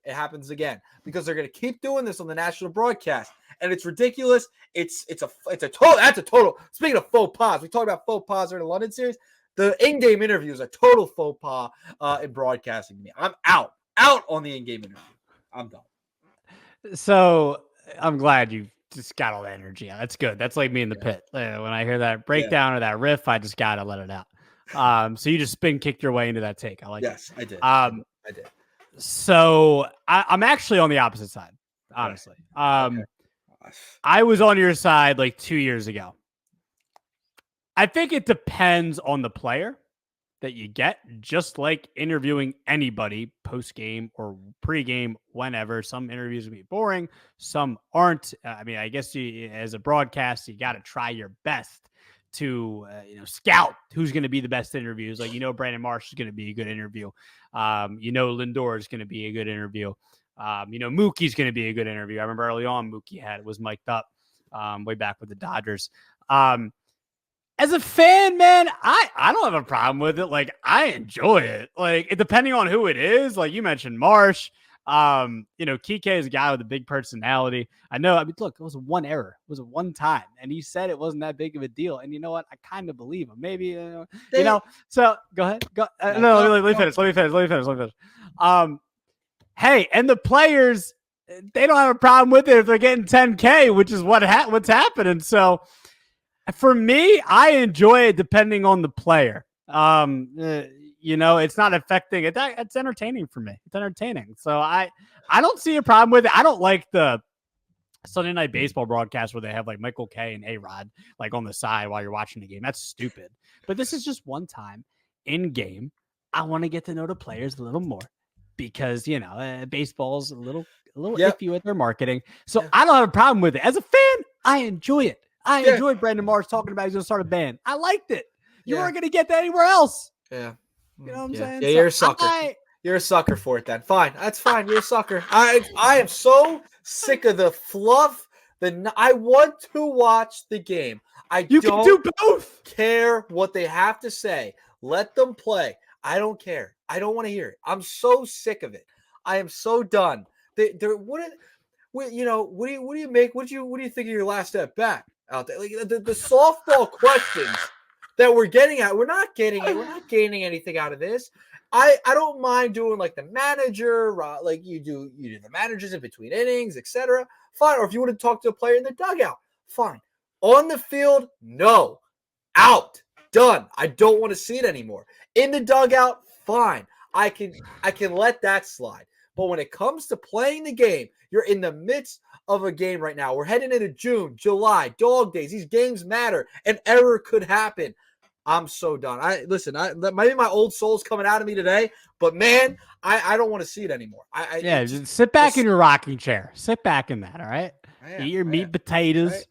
It happens again because they're gonna keep doing this on the national broadcast, and it's ridiculous. It's a total. Speaking of faux pas, we talked about faux pas in the London series. The in-game interview is a total faux pas in broadcasting. Me, I'm out on the in-game interview. I'm done. So I'm glad you just got all that energy out. That's good. That's like me in the pit. When I hear that breakdown or that riff, I just gotta let it out. So you just spin kicked your way into that take. I like it. Yes, I did. I did. So I'm actually on the opposite side, honestly. Okay. I was on your side like 2 years ago. I think it depends on the player that you get, just like interviewing anybody post-game or pre-game, whenever. Some interviews will be boring, some aren't. I mean, I guess as a broadcast, you got to try your best to scout who's going to be the best interviews. Like, Brandon Marsh is going to be a good interview. Lindor is going to be a good interview. Mookie's going to be a good interview. I remember early on Mookie was mic'd up way back with the Dodgers. As a fan, man, I don't have a problem with it. Like, I enjoy it. Like, depending on who it is, like you mentioned Marsh. Kike is a guy with a big personality. I know. I mean, look, it was one error. It was one time. And he said it wasn't that big of a deal. And you know what? I kind of believe him. Maybe, so go ahead. Let me finish. Hey, and the players, they don't have a problem with it if they're getting 10K, which is what's happening. So for me, I enjoy it depending on the player. It's not affecting it. It's entertaining for me. It's entertaining. So I don't see a problem with it. I don't like the Sunday Night Baseball broadcast where they have like Michael Kay and A-Rod like on the side while you're watching the game. That's stupid. But this is just one time in game. I want to get to know the players a little more because, baseball's a little iffy with their marketing. So I don't have a problem with it. As a fan, I enjoy it. I enjoyed Brandon Marsh talking about he's going to start a band. I liked it. You weren't going to get that anywhere else. Yeah. You know what I'm saying? Yeah, you're a sucker. You're a sucker for it then. Fine. That's fine. You're a sucker. I am so sick of the fluff. I want to watch the game. You can do both. Care what they have to say. Let them play. I don't care. I don't want to hear it. I'm so sick of it. I am so done. What do you make? What do you think of your last at bat out there? Like the softball questions that we're getting at, we're not getting it. We're not gaining anything out of this. I don't mind doing like the manager, like you do the managers in between innings, etc. Fine. Or if you want to talk to a player in the dugout, fine. On the field, no. Out. Done. I don't want to see it anymore. In the dugout, fine. I can let that slide. But when it comes to playing the game, you're in the midst of a game right now. We're heading into June, July, dog days. These games matter. An error could happen. I'm so done. Maybe my old soul's coming out of me today, but man, I don't want to see it anymore. Just sit back in your rocking chair. Sit back in that, all right? Eat your meat and potatoes.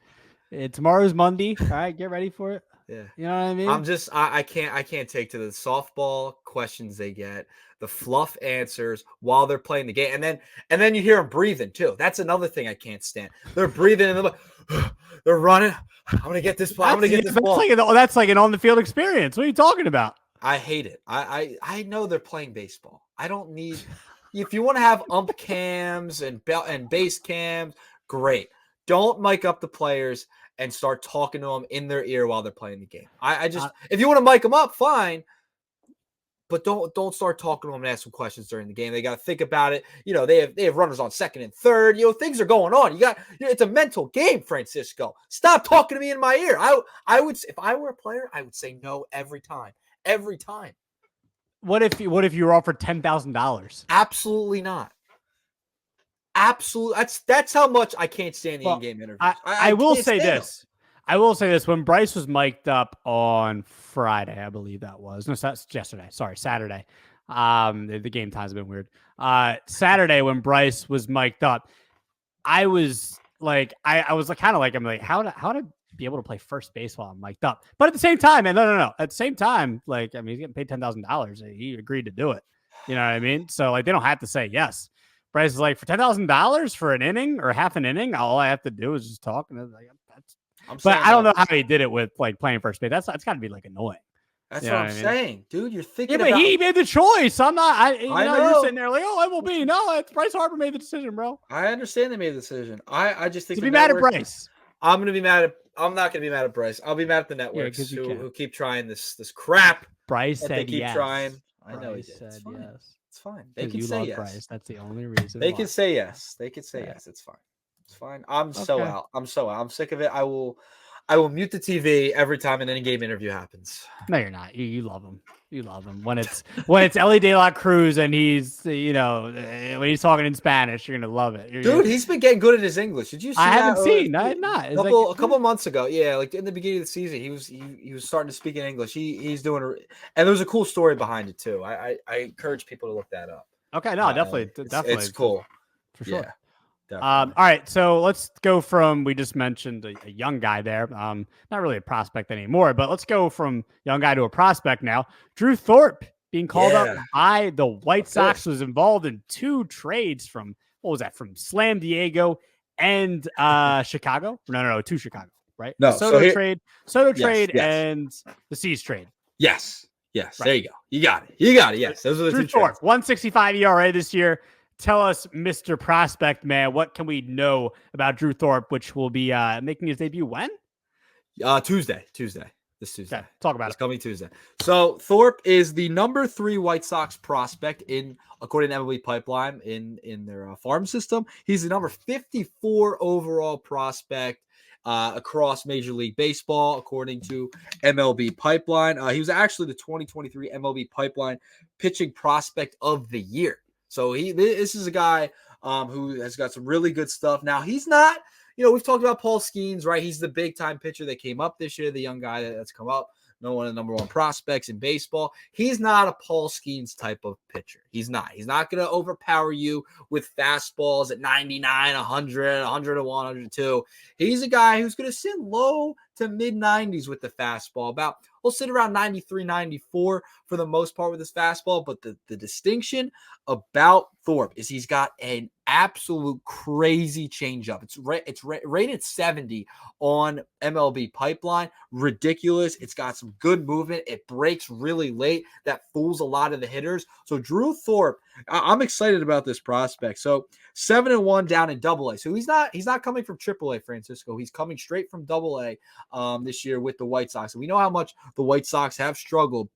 Right? Tomorrow's Monday. All right, get ready for it. Yeah. You know what I mean? I can't take to the softball questions they get, the fluff answers while they're playing the game. And then you hear them breathing too. That's another thing I can't stand. They're breathing and they're running. I'm going to get this ball. I'm going to get this ball. That's like an on-the-field experience. What are you talking about? I hate it. I know they're playing baseball. I don't need – if you want to have ump cams and base cams, great. Don't mic up the players and start talking to them in their ear while they're playing the game. If you want to mic them up, fine. But don't start talking to them and ask them questions during the game. They got to think about it. They have runners on second and third. Things are going on. It's a mental game, Francisco. Stop talking to me in my ear. I would, if I were a player, I would say no every time. Every time. What if you were offered $10,000? Absolutely not. Absolutely. That's how much I can't stand the in-game interviews. I will say this. I will say this. When Bryce was mic'd up on Friday, I believe that was. No, that's yesterday. Sorry, Saturday. The game times have been weird. Saturday when Bryce was mic'd up, I was like, I'm like, how to be able to play first base while I'm mic'd up? But at the same time, no. At the same time, he's getting paid $10,000. He agreed to do it. You know what I mean? So they don't have to say yes. Bryce is like, for $10,000 for an inning or half an inning, all I have to do is just talk. And but I don't know how he did it with playing first base. That's got to be annoying. That's what I'm saying, dude. You're thinking. Yeah, but he made the choice. I'm not. I know. You're sitting there like, MLB. No, it's Bryce Harper made the decision, bro. I understand they made the decision. I just think to be mad at Bryce. I'm not gonna be mad at Bryce. I'll be mad at the networks who keep trying this crap. Bryce said they keep yes. Trying. I know he did. It's fine. Yes. It's fine. They can say yes. Bryce. That's the only reason. They can say yes. They can say yes. It's fine. It's fine. I'm so out. I'm sick of it. I will mute the TV every time an in-game interview happens. No, you're not. You love him. You love him when it's Ellie De La Cruz and he's when he's talking in Spanish, you're gonna love it. Dude, he's been getting good at his English. Did you see? I haven't seen. I had not. A couple months ago, yeah, in the beginning of the season, he was starting to speak in English. He's doing and there was a cool story behind it too. I encourage people to look that up. Okay, no, definitely, it's cool for sure. Yeah. All right, so let's go from, we just mentioned a young guy there, not really a prospect anymore, but let's go from young guy to a prospect now. Drew Thorpe being called up by the White Sox, was involved in 2 trades from, from Slam Diego and Chicago. No, 2 Chicago, right? No, Soto trade and the C's trade. Yes, right. There you go. You got it. Yes, those are the Drew 2 Thorpe, trades. 165 ERA this year. Tell us, Mr. Prospect Man, what can we know about Drew Thorpe, which will be making his debut when? Tuesday. This Tuesday. Okay, talk about it. Coming Tuesday. So Thorpe is the number 3 White Sox prospect according to MLB Pipeline in their farm system. He's the number 54 overall prospect across Major League Baseball, according to MLB Pipeline. He was actually the 2023 MLB Pipeline Pitching Prospect of the Year. So this is a guy who has got some really good stuff. Now, he's not, we've talked about Paul Skeens, right? He's the big-time pitcher that came up this year, the young guy that's come up, one of the number 1 prospects in baseball. He's not a Paul Skeens type of pitcher. He's not. He's not going to overpower you with fastballs at 99, 100, 101, 102. He's a guy who's going to sit low to mid-90s with the fastball. He'll sit around 93, 94 for the most part with his fastball. But the distinction about Thorpe is he's got an absolute crazy changeup. It's rated 70 on MLB Pipeline. Ridiculous. It's got some good movement. It breaks really late. That fools a lot of the hitters. So Drew Thorpe, I'm excited about this prospect. So 7-1 down in Double-A. So he's not coming from Triple-A, Francisco. He's coming straight from Double-A this year with the White Sox. And we know how much the White Sox have struggled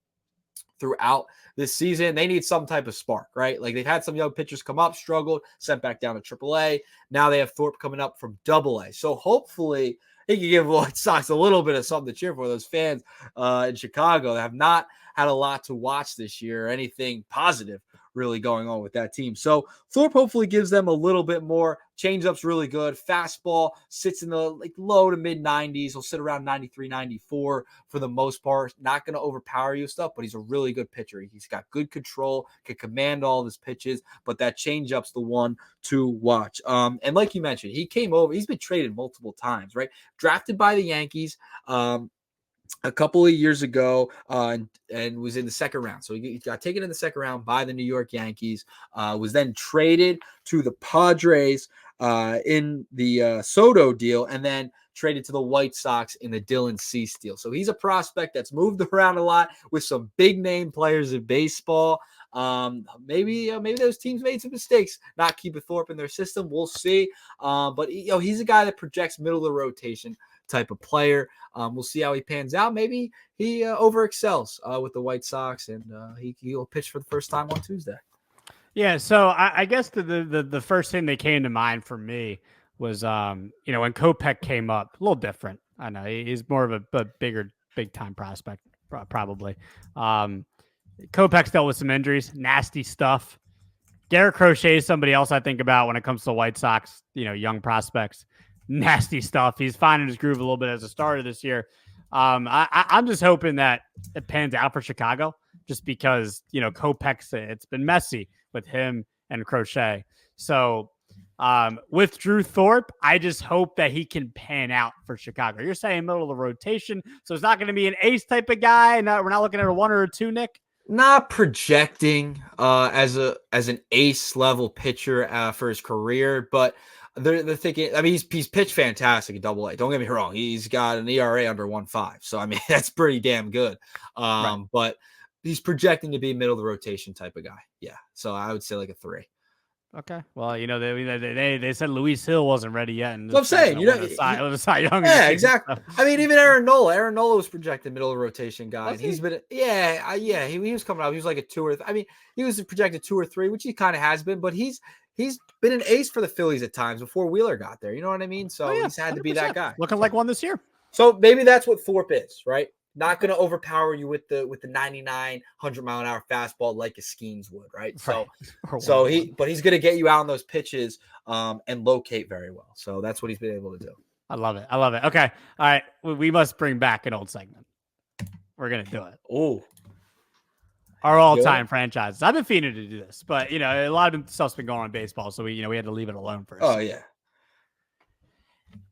throughout this season. They need some type of spark, right? They've had some young pitchers come up, struggled, sent back down to Triple-A. Now they have Thorpe coming up from Double-A. So hopefully he can give the White Sox a little bit of something to cheer for. Those fans in Chicago that have not had a lot to watch this year, or anything positive really going on with that team. So Thorpe hopefully gives them a little bit more. Changeup's really good. Fastball sits in the low to mid 90s. He'll sit around 93, 94 for the most part. Not going to overpower you stuff, but he's a really good pitcher. He's got good control, can command all of his pitches, but that changeup's the one to watch. And like you mentioned, he came over. He's been traded multiple times, right? Drafted by the Yankees. A couple of years ago, and was in the second round. So he got taken in the second round by the New York Yankees, was then traded to the Padres in the Soto deal, and then traded to the White Sox in the Dylan Cease deal. So he's a prospect that's moved around a lot with some big name players in baseball. Maybe those teams made some mistakes not keeping Thorpe in their system. We'll see. But he's a guy that projects middle of the rotation type of player. We'll see how he pans out. Maybe he overexcels with the White Sox, and he'll pitch for the first time on Tuesday. Yeah, so I guess the first thing that came to mind for me was when Kopech came up, a little different. I know he's more of a big time prospect, probably. Kopech's dealt with some injuries, nasty stuff. Garrett Crochet is somebody else I think about when it comes to White Sox, young prospects. Nasty stuff. He's finding his groove a little bit as a starter this year. I'm just hoping that it pans out for Chicago, just because Kopech's, it's been messy with him and Crochet. So with Drew Thorpe, I just hope that he can pan out for Chicago. You're saying middle of the rotation, so it's not going to be an ace type of guy. We're not looking at a 1 or a 2, Nick. Not projecting as an ace level pitcher for his career, but they're thinking. I mean, he's pitched fantastic at Double A. Don't get me wrong; he's got an ERA under 1.5, so I mean that's pretty damn good. Right. But he's projecting to be a middle of the rotation type of guy. Yeah, so I would say like a 3. Okay. Well, they said Luis Hill wasn't ready yet. And I'm saying, Cy Young. Yeah, exactly. I mean, even Aaron Nola was projected middle of rotation guy. He's been, he was coming out. He was like a 2 or I mean, he was projected 2 or 3, which he kind of has been, but he's been an ace for the Phillies at times before Wheeler got there. You know what I mean? So he's had 100%. To be that guy. Looking like one this year. So maybe that's what Thorpe is, right? Not going to overpower you with the 99, 100-mile-an-hour fastball like a Skeens would, right? So he's going to get you out on those pitches and locate very well. So that's what he's been able to do. I love it. Okay. All right. We must bring back an old segment. We're going to do it. Oh. Our all-time franchises. I've been feeding to do this, but a lot of stuff's been going on in baseball, so we had to leave it alone first. Oh yeah.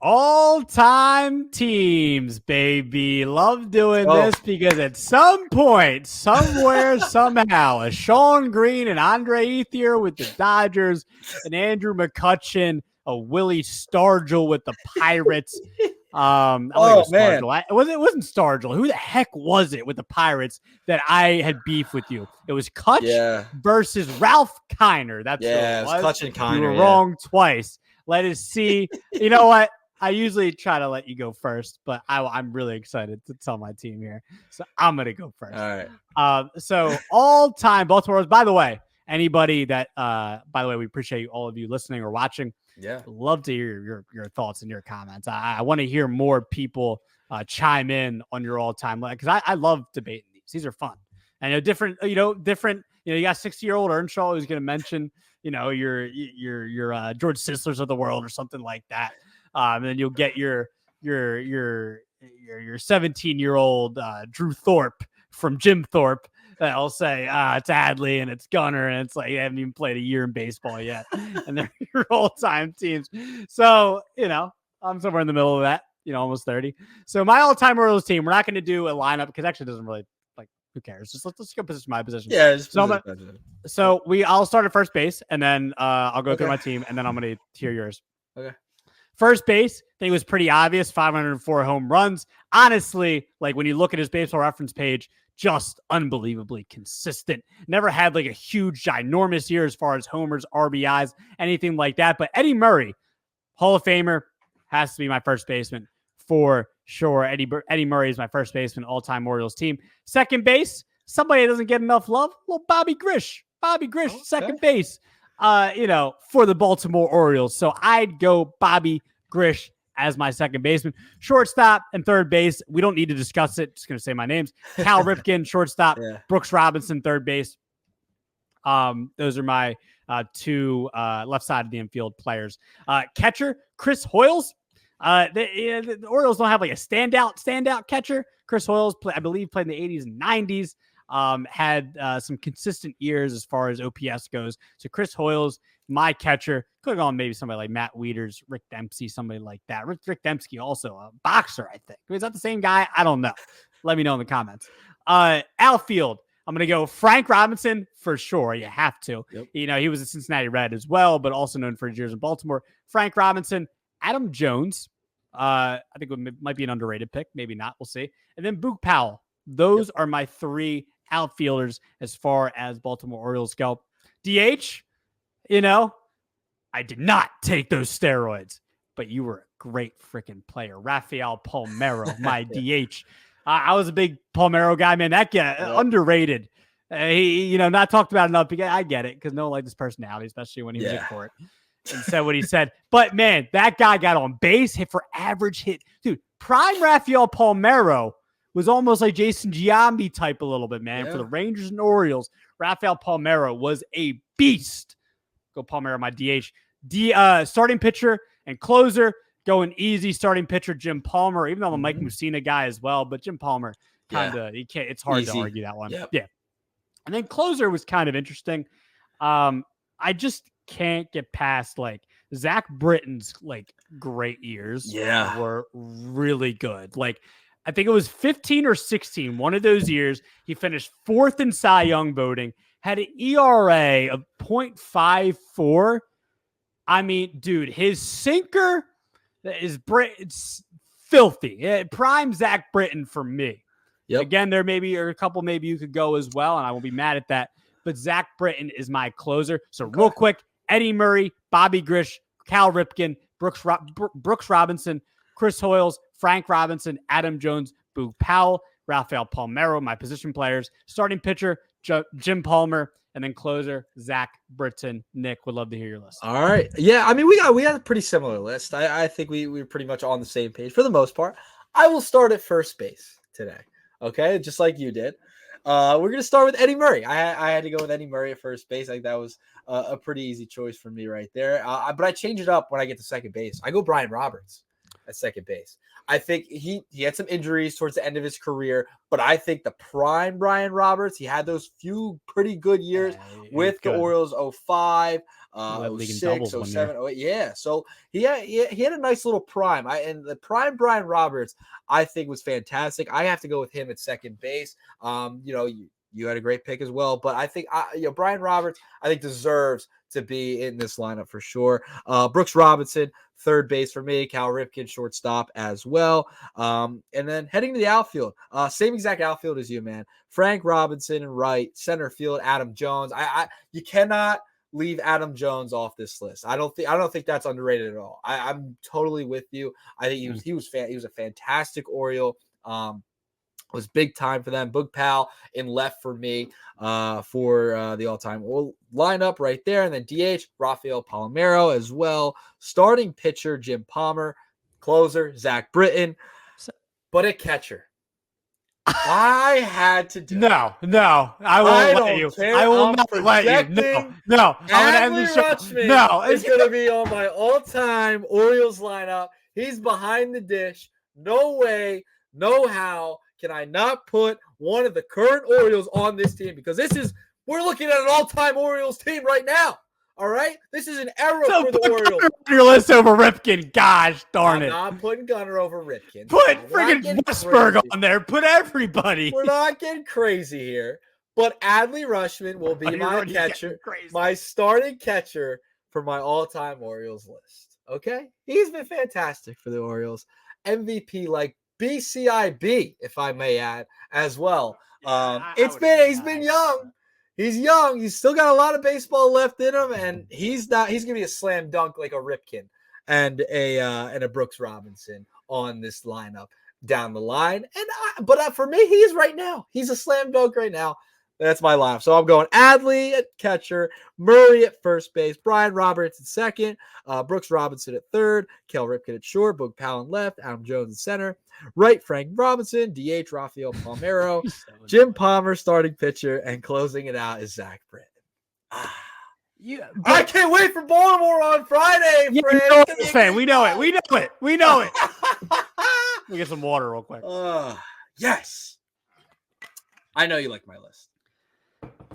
All-time teams, baby. Love doing this because at some point, somewhere, somehow, a Sean Green and Andre Ethier with the Dodgers, and Andrew McCutchen, a Willie Stargell with the Pirates. Man, it wasn't Stargell. Who the heck was it with the Pirates that I had beef with you? It was Kutch versus Ralph Kiner. That's who it was. Kutch and Kiner. You were wrong twice. Let us see. You know what? I usually try to let you go first, but I'm really excited to tell my team here, so I'm gonna go first. All right. So all-time Baltimore Orioles. By the way, anybody that, we appreciate all of you listening or watching. Yeah, love to hear your thoughts and your comments. I want to hear more people chime in on your all-time, because I love debating these. These are fun, and different. You got 60-year-old Earnshaw who's going to mention your George Sislers of the world or something like that, and then you'll get your 17-year-old Drew Thorpe from Jim Thorpe. I'll say it's Adley and it's Gunner, and it's like you haven't even played a year in baseball yet, and they're your all-time teams. So I'm somewhere in the middle of that, almost 30. So my all-time Orioles team, we're not going to do a lineup because actually it doesn't really who cares? Just let's go position my position. Yeah. I'll start at first base, and then I'll go through my team, and then I'm going to hear yours. Okay. First base, I think it was pretty obvious. 504 home runs. Honestly, when you look at his baseball reference page, just unbelievably consistent. Never had a huge, ginormous year as far as homers, RBIs, anything like that. But Eddie Murray, Hall of Famer, has to be my first baseman for sure. Eddie Murray is my first baseman, all-time Orioles team. Second base, somebody that doesn't get enough love, little Bobby Grish. Second base, for the Baltimore Orioles. So I'd go Bobby Grish as my second baseman. Shortstop and third base, we don't need to discuss it. Just going to say my names. Cal Ripken, shortstop. Yeah. Brooks Robinson, third base. Those are my two left side of the infield players. Catcher, Chris Hoyles. The Orioles don't have like a standout catcher. Chris Hoyles, I believe, played in the 80s and 90s. Had some consistent years as far as OPS goes. So Chris Hoyles, my catcher. Could have gone maybe somebody like Matt Wieters, Rick Dempsey, somebody like that. Rick Dempsey, also a boxer, I think. Is that the same guy? I don't know. Let me know in the comments. Outfield, I'm going to go Frank Robinson for sure. You have to. Yep. You know, he was a Cincinnati Red as well, but also known for his years in Baltimore. Frank Robinson, Adam Jones. I think it might be an underrated pick. Maybe not. We'll see. And then Boog Powell. Those are my three outfielders as far as Baltimore Orioles go. DH, you know, I did not take those steroids, but you were a great freaking player. Rafael Palmeiro, my DH. I was a big Palmeiro guy, man. That guy, underrated. He, you know, not talked about enough. I get it because no one liked his personality, especially when he was at court and said what he said. But man, that guy got on base, hit for average hit. Dude, prime Rafael Palmeiro was almost like Jason Giambi type a little bit, man. For the Rangers and Orioles, Rafael Palmeiro was a beast. Go Palmeiro, my DH. Starting pitcher and closer, going easy. Starting pitcher, Jim Palmer, even though I'm a Mike Mussina guy as well, but Jim Palmer, kind of, you can't, it's hard to argue that one. Yep. Yeah. And then closer was kind of interesting. I just can't get past like Zach Britton's like great years. Were really good. Like, I think it was 15 or 16. One of those years, he finished fourth in Cy Young voting, had an ERA of 0.54. I mean, dude, his sinker is it's filthy. Prime Zach Britton for me. Yep. Again, there maybe are a couple maybe you could go as well, and I won't be mad at that. But Zach Britton is my closer. So real quick, Eddie Murray, Bobby Grish, Cal Ripken, Brooks Robinson, Chris Hoyles, Frank Robinson, Adam Jones, Boog Powell, Rafael Palmeiro, my position players. Starting pitcher, Jim Palmer, and then closer, Zach Britton. Nick, would love to hear your list. All right. Yeah, I mean, we had a pretty similar list. I think we were pretty much on the same page for the most part. I will start at first base today. Okay, just like you did. We're going to start with Eddie Murray. I had to go with Eddie Murray at first base. I think that was a pretty easy choice for me right there. But I change it up when I get to second base. I go Brian Roberts at second base. I think he had some injuries towards the end of his career, but I think the prime Brian Roberts, he had those few pretty good years with the Orioles 05, 06, 07, 08. Yeah, so he had a nice little prime. And the prime Brian Roberts, I think, was fantastic. I have to go with him at second base. You had a great pick as well, but I think Brian Roberts, I think, deserves to be in this lineup for sure. Brooks Robinson, third base for me. Cal Ripken, shortstop as well. And then heading to the outfield, same exact outfield as you, man. Frank Robinson in right, center field, Adam Jones. You cannot leave Adam Jones off this list. I don't think that's underrated at all. I'm totally with you. I think he was a fantastic Oriole. Was big time for them. Boog Powell in left for me for the all-time lineup right there. And then DH, Rafael Palmeiro as well. Starting pitcher, Jim Palmer. Closer, Zach Britton. But a catcher, I had to do No, I won't let you. I will not let you. No. I'm going to end the show. No. It's going to be on my all-time Orioles lineup. He's behind the dish. No way, no how can I not put one of the current Orioles on this team, because we're looking at an all-time Orioles team right now. All right? This is an era for the Orioles. Put your list over Ripken. Gosh darn it. I'm not putting Gunnar over Ripken. Put friggin' Westberg on there. Put everybody. We're not getting crazy here. But Adley Rushman will be my catcher, my starting catcher for my all-time Orioles list. Okay? He's been fantastic for the Orioles. MVP like BCIB, if I may add, as well. He's been young. He's young. He's still got a lot of baseball left in him, and he's gonna be a slam dunk like a Ripken and a Brooks Robinson on this lineup down the line. But for me, he is right now. He's a slam dunk right now. That's my lineup. So I'm going Adley at catcher, Murray at first base, Brian Roberts at second, Brooks Robinson at third, Kel Ripken at short, Boog Powell left, Adam Jones at center, right Frank Robinson, DH Rafael Palmeiro, Jim Palmer starting pitcher, and closing it out is Zach Britton. I can't wait for Baltimore on Friday, Fran. We know it. We know it. Let me get some water real quick. Yes. I know you like my list.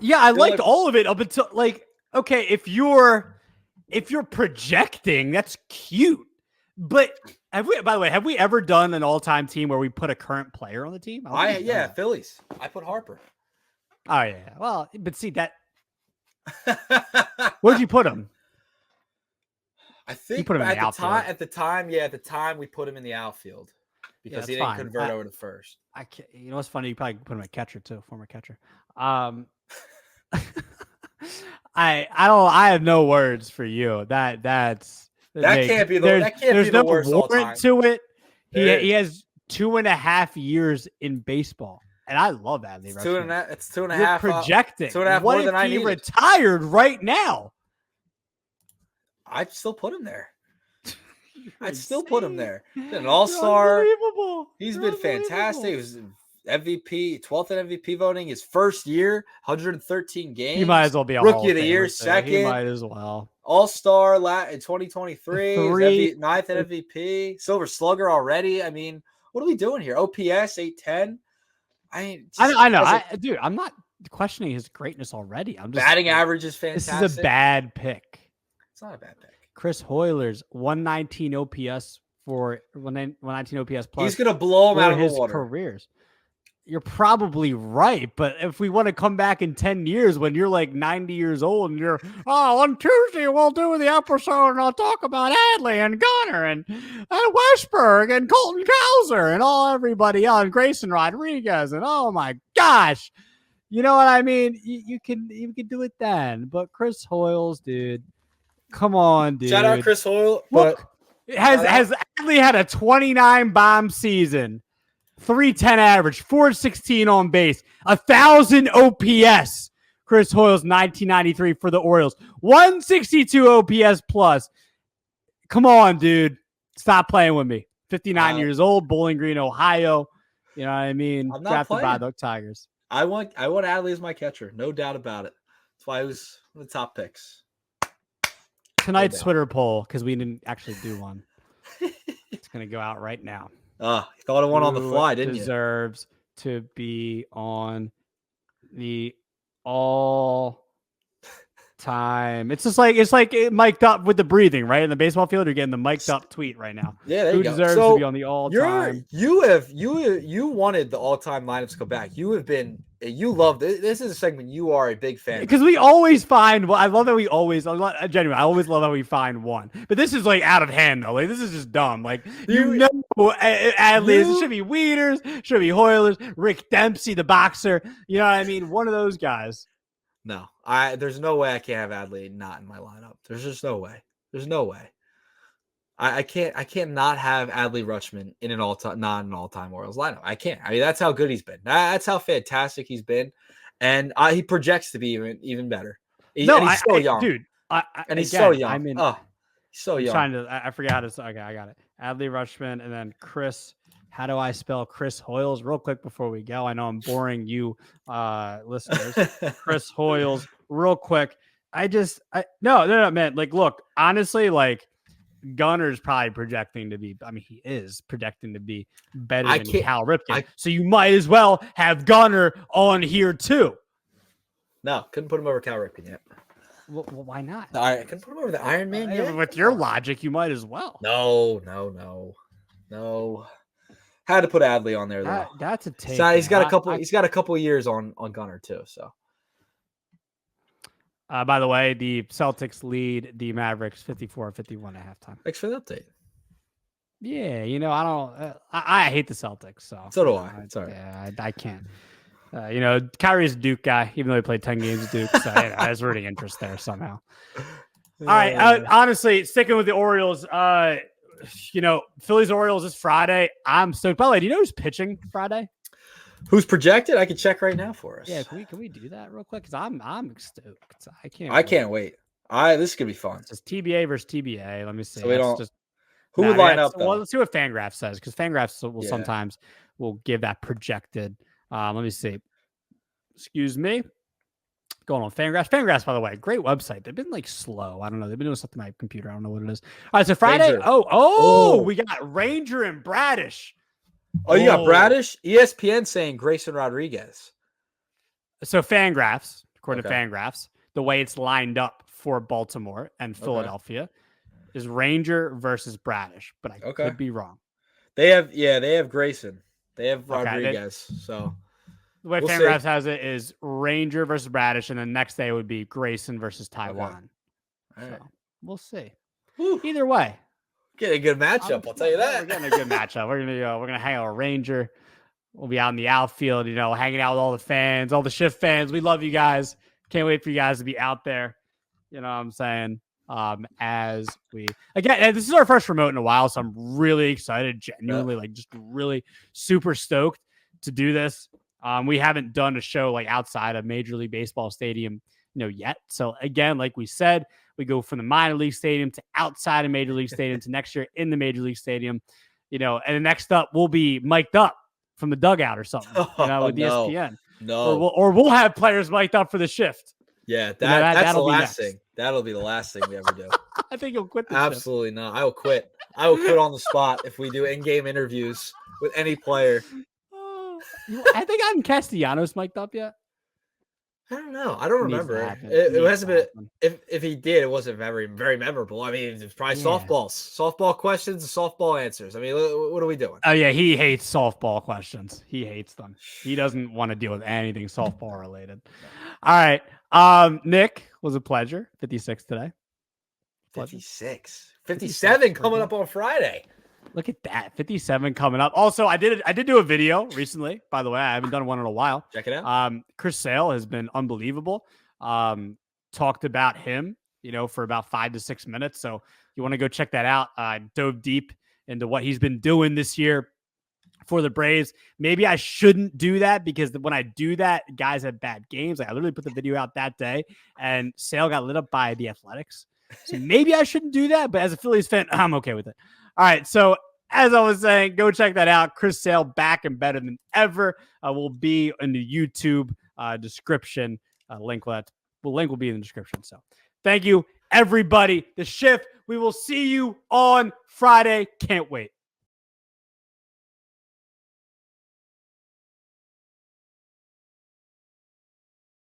Yeah, I liked all of it up until okay, if you're projecting, that's cute. But by the way, have we ever done an all-time team where we put a current player on the team? Phillies. I put Harper. Oh yeah. Well, but see that. Where'd you put him? I think you put him in the outfield. At the time we put him in the outfield because he didn't convert over to first. I can't, you know what's funny? You probably put him at catcher too, former catcher. I have no words for you. That can't be the worst all time. To it. He has 2.5 years in baseball, and I love that. It's 2.5. Projecting 2.5 more than I needed. He retired right now. I'd still put him there. I'd still put him there. An all-star. He's been fantastic. He was MVP, 12th in MVP voting. His first year, 113 games. He might as well be a rookie of the year, second. He might as well. All-star in 2023. 9th in MVP. Silver Slugger already. I mean, what are we doing here? OPS 810. I know. Dude, I'm not questioning his greatness already. I'm just batting average is fantastic. This is a bad pick. It's not a bad pick. Chris Hoyler's 119 OPS for 119 OPS plus. He's gonna blow him out of the water. Careers. You're probably right, but if we want to come back in 10 years when you're like 90 years old and you're, on Tuesday we'll do the episode and I'll talk about Adley and Gunnar and Westberg and Colton Cowser and everybody else, and Grayson Rodriguez, and oh my gosh, you know what I mean? You can do it then, but Chris Hoyles, dude, come on, dude. Shout out Chris Hoyle. Look, has Adley had a 29 bomb season? 310 average, 416 on base, 1,000 OPS. Chris Hoyles, 1993 for the Orioles, 162 OPS plus. Come on, dude. Stop playing with me. 59 years old, Bowling Green, Ohio. You know what I mean? Drafted by the Tigers. I want Adley as my catcher. No doubt about it. That's why he was one of the top picks. Tonight's Twitter poll, because we didn't actually do one. It's going to go out right now. You thought of one on the fly, didn't you? Deserves to be on the all-time. It's just like it mic'd up with the breathing, right? In the baseball field, you're getting the mic'd up tweet right now. Yeah, there you go. Who deserves to be on the all-time? You wanted the all-time lineups to go back. You love this. This is a segment you are a big fan. Because we always find. Well, I love that we always. Genuinely, I always love how we find one. But this is like out of hand though. Like this is just dumb. Like Adley. It should be Wieters. Should be Hoylers. Rick Dempsey, the boxer. You know what I mean? One of those guys. No, there's no way I can't have Adley not in my lineup. There's just no way. There's no way. I can't not have Adley Rutschman in not an all-time Orioles lineup. I can't. I mean, that's how good he's been. That's how fantastic he's been, and he projects to be even better. He's so young, dude. He's so young. He's so young. I forgot how to. Okay, I got it. Adley Rutschman, and then Chris. How do I spell Chris Hoyles? Real quick before we go. I know I'm boring you, listeners. Chris Hoyles, real quick. No, man. Like, look, honestly, like. Gunnar's probably projecting to be. I mean, he is projecting to be better than Cal Ripken. So you might as well have Gunnar on here too. No, couldn't put him over Cal Ripken yet. Well, why not? I couldn't put him over the Iron Man yet. With your logic, you might as well. No. Had to put Adley on there though. That's a take. So he's got a couple. He's got a couple years on Gunnar too. So. By the way, the Celtics lead the Mavericks 54-51 at halftime. Thanks for the update. Yeah, I hate the Celtics. So do I. Sorry. Yeah, I can't. Kyrie's a Duke guy, even though he played 10 games at Duke. So there's really interest there somehow. All right. Honestly, sticking with the Orioles, Phillies Orioles is Friday. I'm stoked. By the way, do you know who's pitching Friday? Who's projected? I can check right now for us. Yeah, can we do that real quick? Because I'm stoked. I can't wait. This is gonna be fun. It's just TBA versus TBA. Let me see. So we don't. Just Who would line up though? Well, let's see what Fangraphs says, because Fangraphs will Yeah. sometimes will give that projected. Let me see. Excuse me. Going on Fangraphs. Fangraphs, by the way, great website. They've been like slow. I don't know. They've been doing something to my computer. I don't know what it is. All right, so Friday. Ranger. Oh, we got Ranger and Bradish. Oh, you got Bradish? ESPN saying Grayson Rodriguez. So Fangraphs, according to Fangraphs, the way it's lined up for Baltimore and Philadelphia is Ranger versus Bradish, but I could be wrong. They have Grayson. They have Rodriguez. So the way Fangraphs has it is Ranger versus Bradish, and then next day would be Grayson versus Taiwan. Okay. So we'll see. Whew. Either way, getting a good matchup. I'll tell you that. We're getting a good matchup. We're gonna hang out with Ranger. We'll be out in the outfield, hanging out with all the fans, all the Shift fans. We love you guys. Can't wait for you guys to be out there. You know what I'm saying? As we again, this is our first remote in a while, so I'm really excited, genuinely, just really super stoked to do this. We haven't done a show like outside of Major League Baseball stadium, yet. So again, like we said, we go from the minor league stadium to outside of Major League Stadium to next year in the Major League Stadium, and the next up we'll be mic'd up from the dugout or something, with ESPN. No. Or we'll have players mic'd up for the shift. Yeah, that's the last thing. That'll be the last thing we ever do. I think you'll quit. Absolutely not. I will quit. I will quit on the spot if we do in-game interviews with any player. I think I'm Castellanos mic'd up yet. I don't know. I don't remember. It hasn't been. If he did, it wasn't very, very memorable. I mean, it's probably softball questions, and softball answers. I mean, what are we doing? Oh yeah, he hates softball questions. He hates them. He doesn't want to deal with anything softball related. All right, Nick, was a pleasure. 56 today. 56, 57 coming up on Friday. Look at that. 57 coming up. Also, I did do a video recently, by the way. I haven't done one in a while. Check it out. Chris Sale has been unbelievable. Talked about him, for about 5 to 6 minutes. So you want to go check that out. Dove deep into what he's been doing this year for the Braves. Maybe I shouldn't do that because when I do that, guys have bad games. I literally put the video out that day and Sale got lit up by the Athletics. So maybe I shouldn't do that. But as a Phillies fan, I'm okay with it. All right, so as I was saying, go check that out. Chris Sale back and better than ever. Will be in the YouTube description. Link will be in the description. So thank you, everybody. The Shift. We will see you on Friday. Can't wait.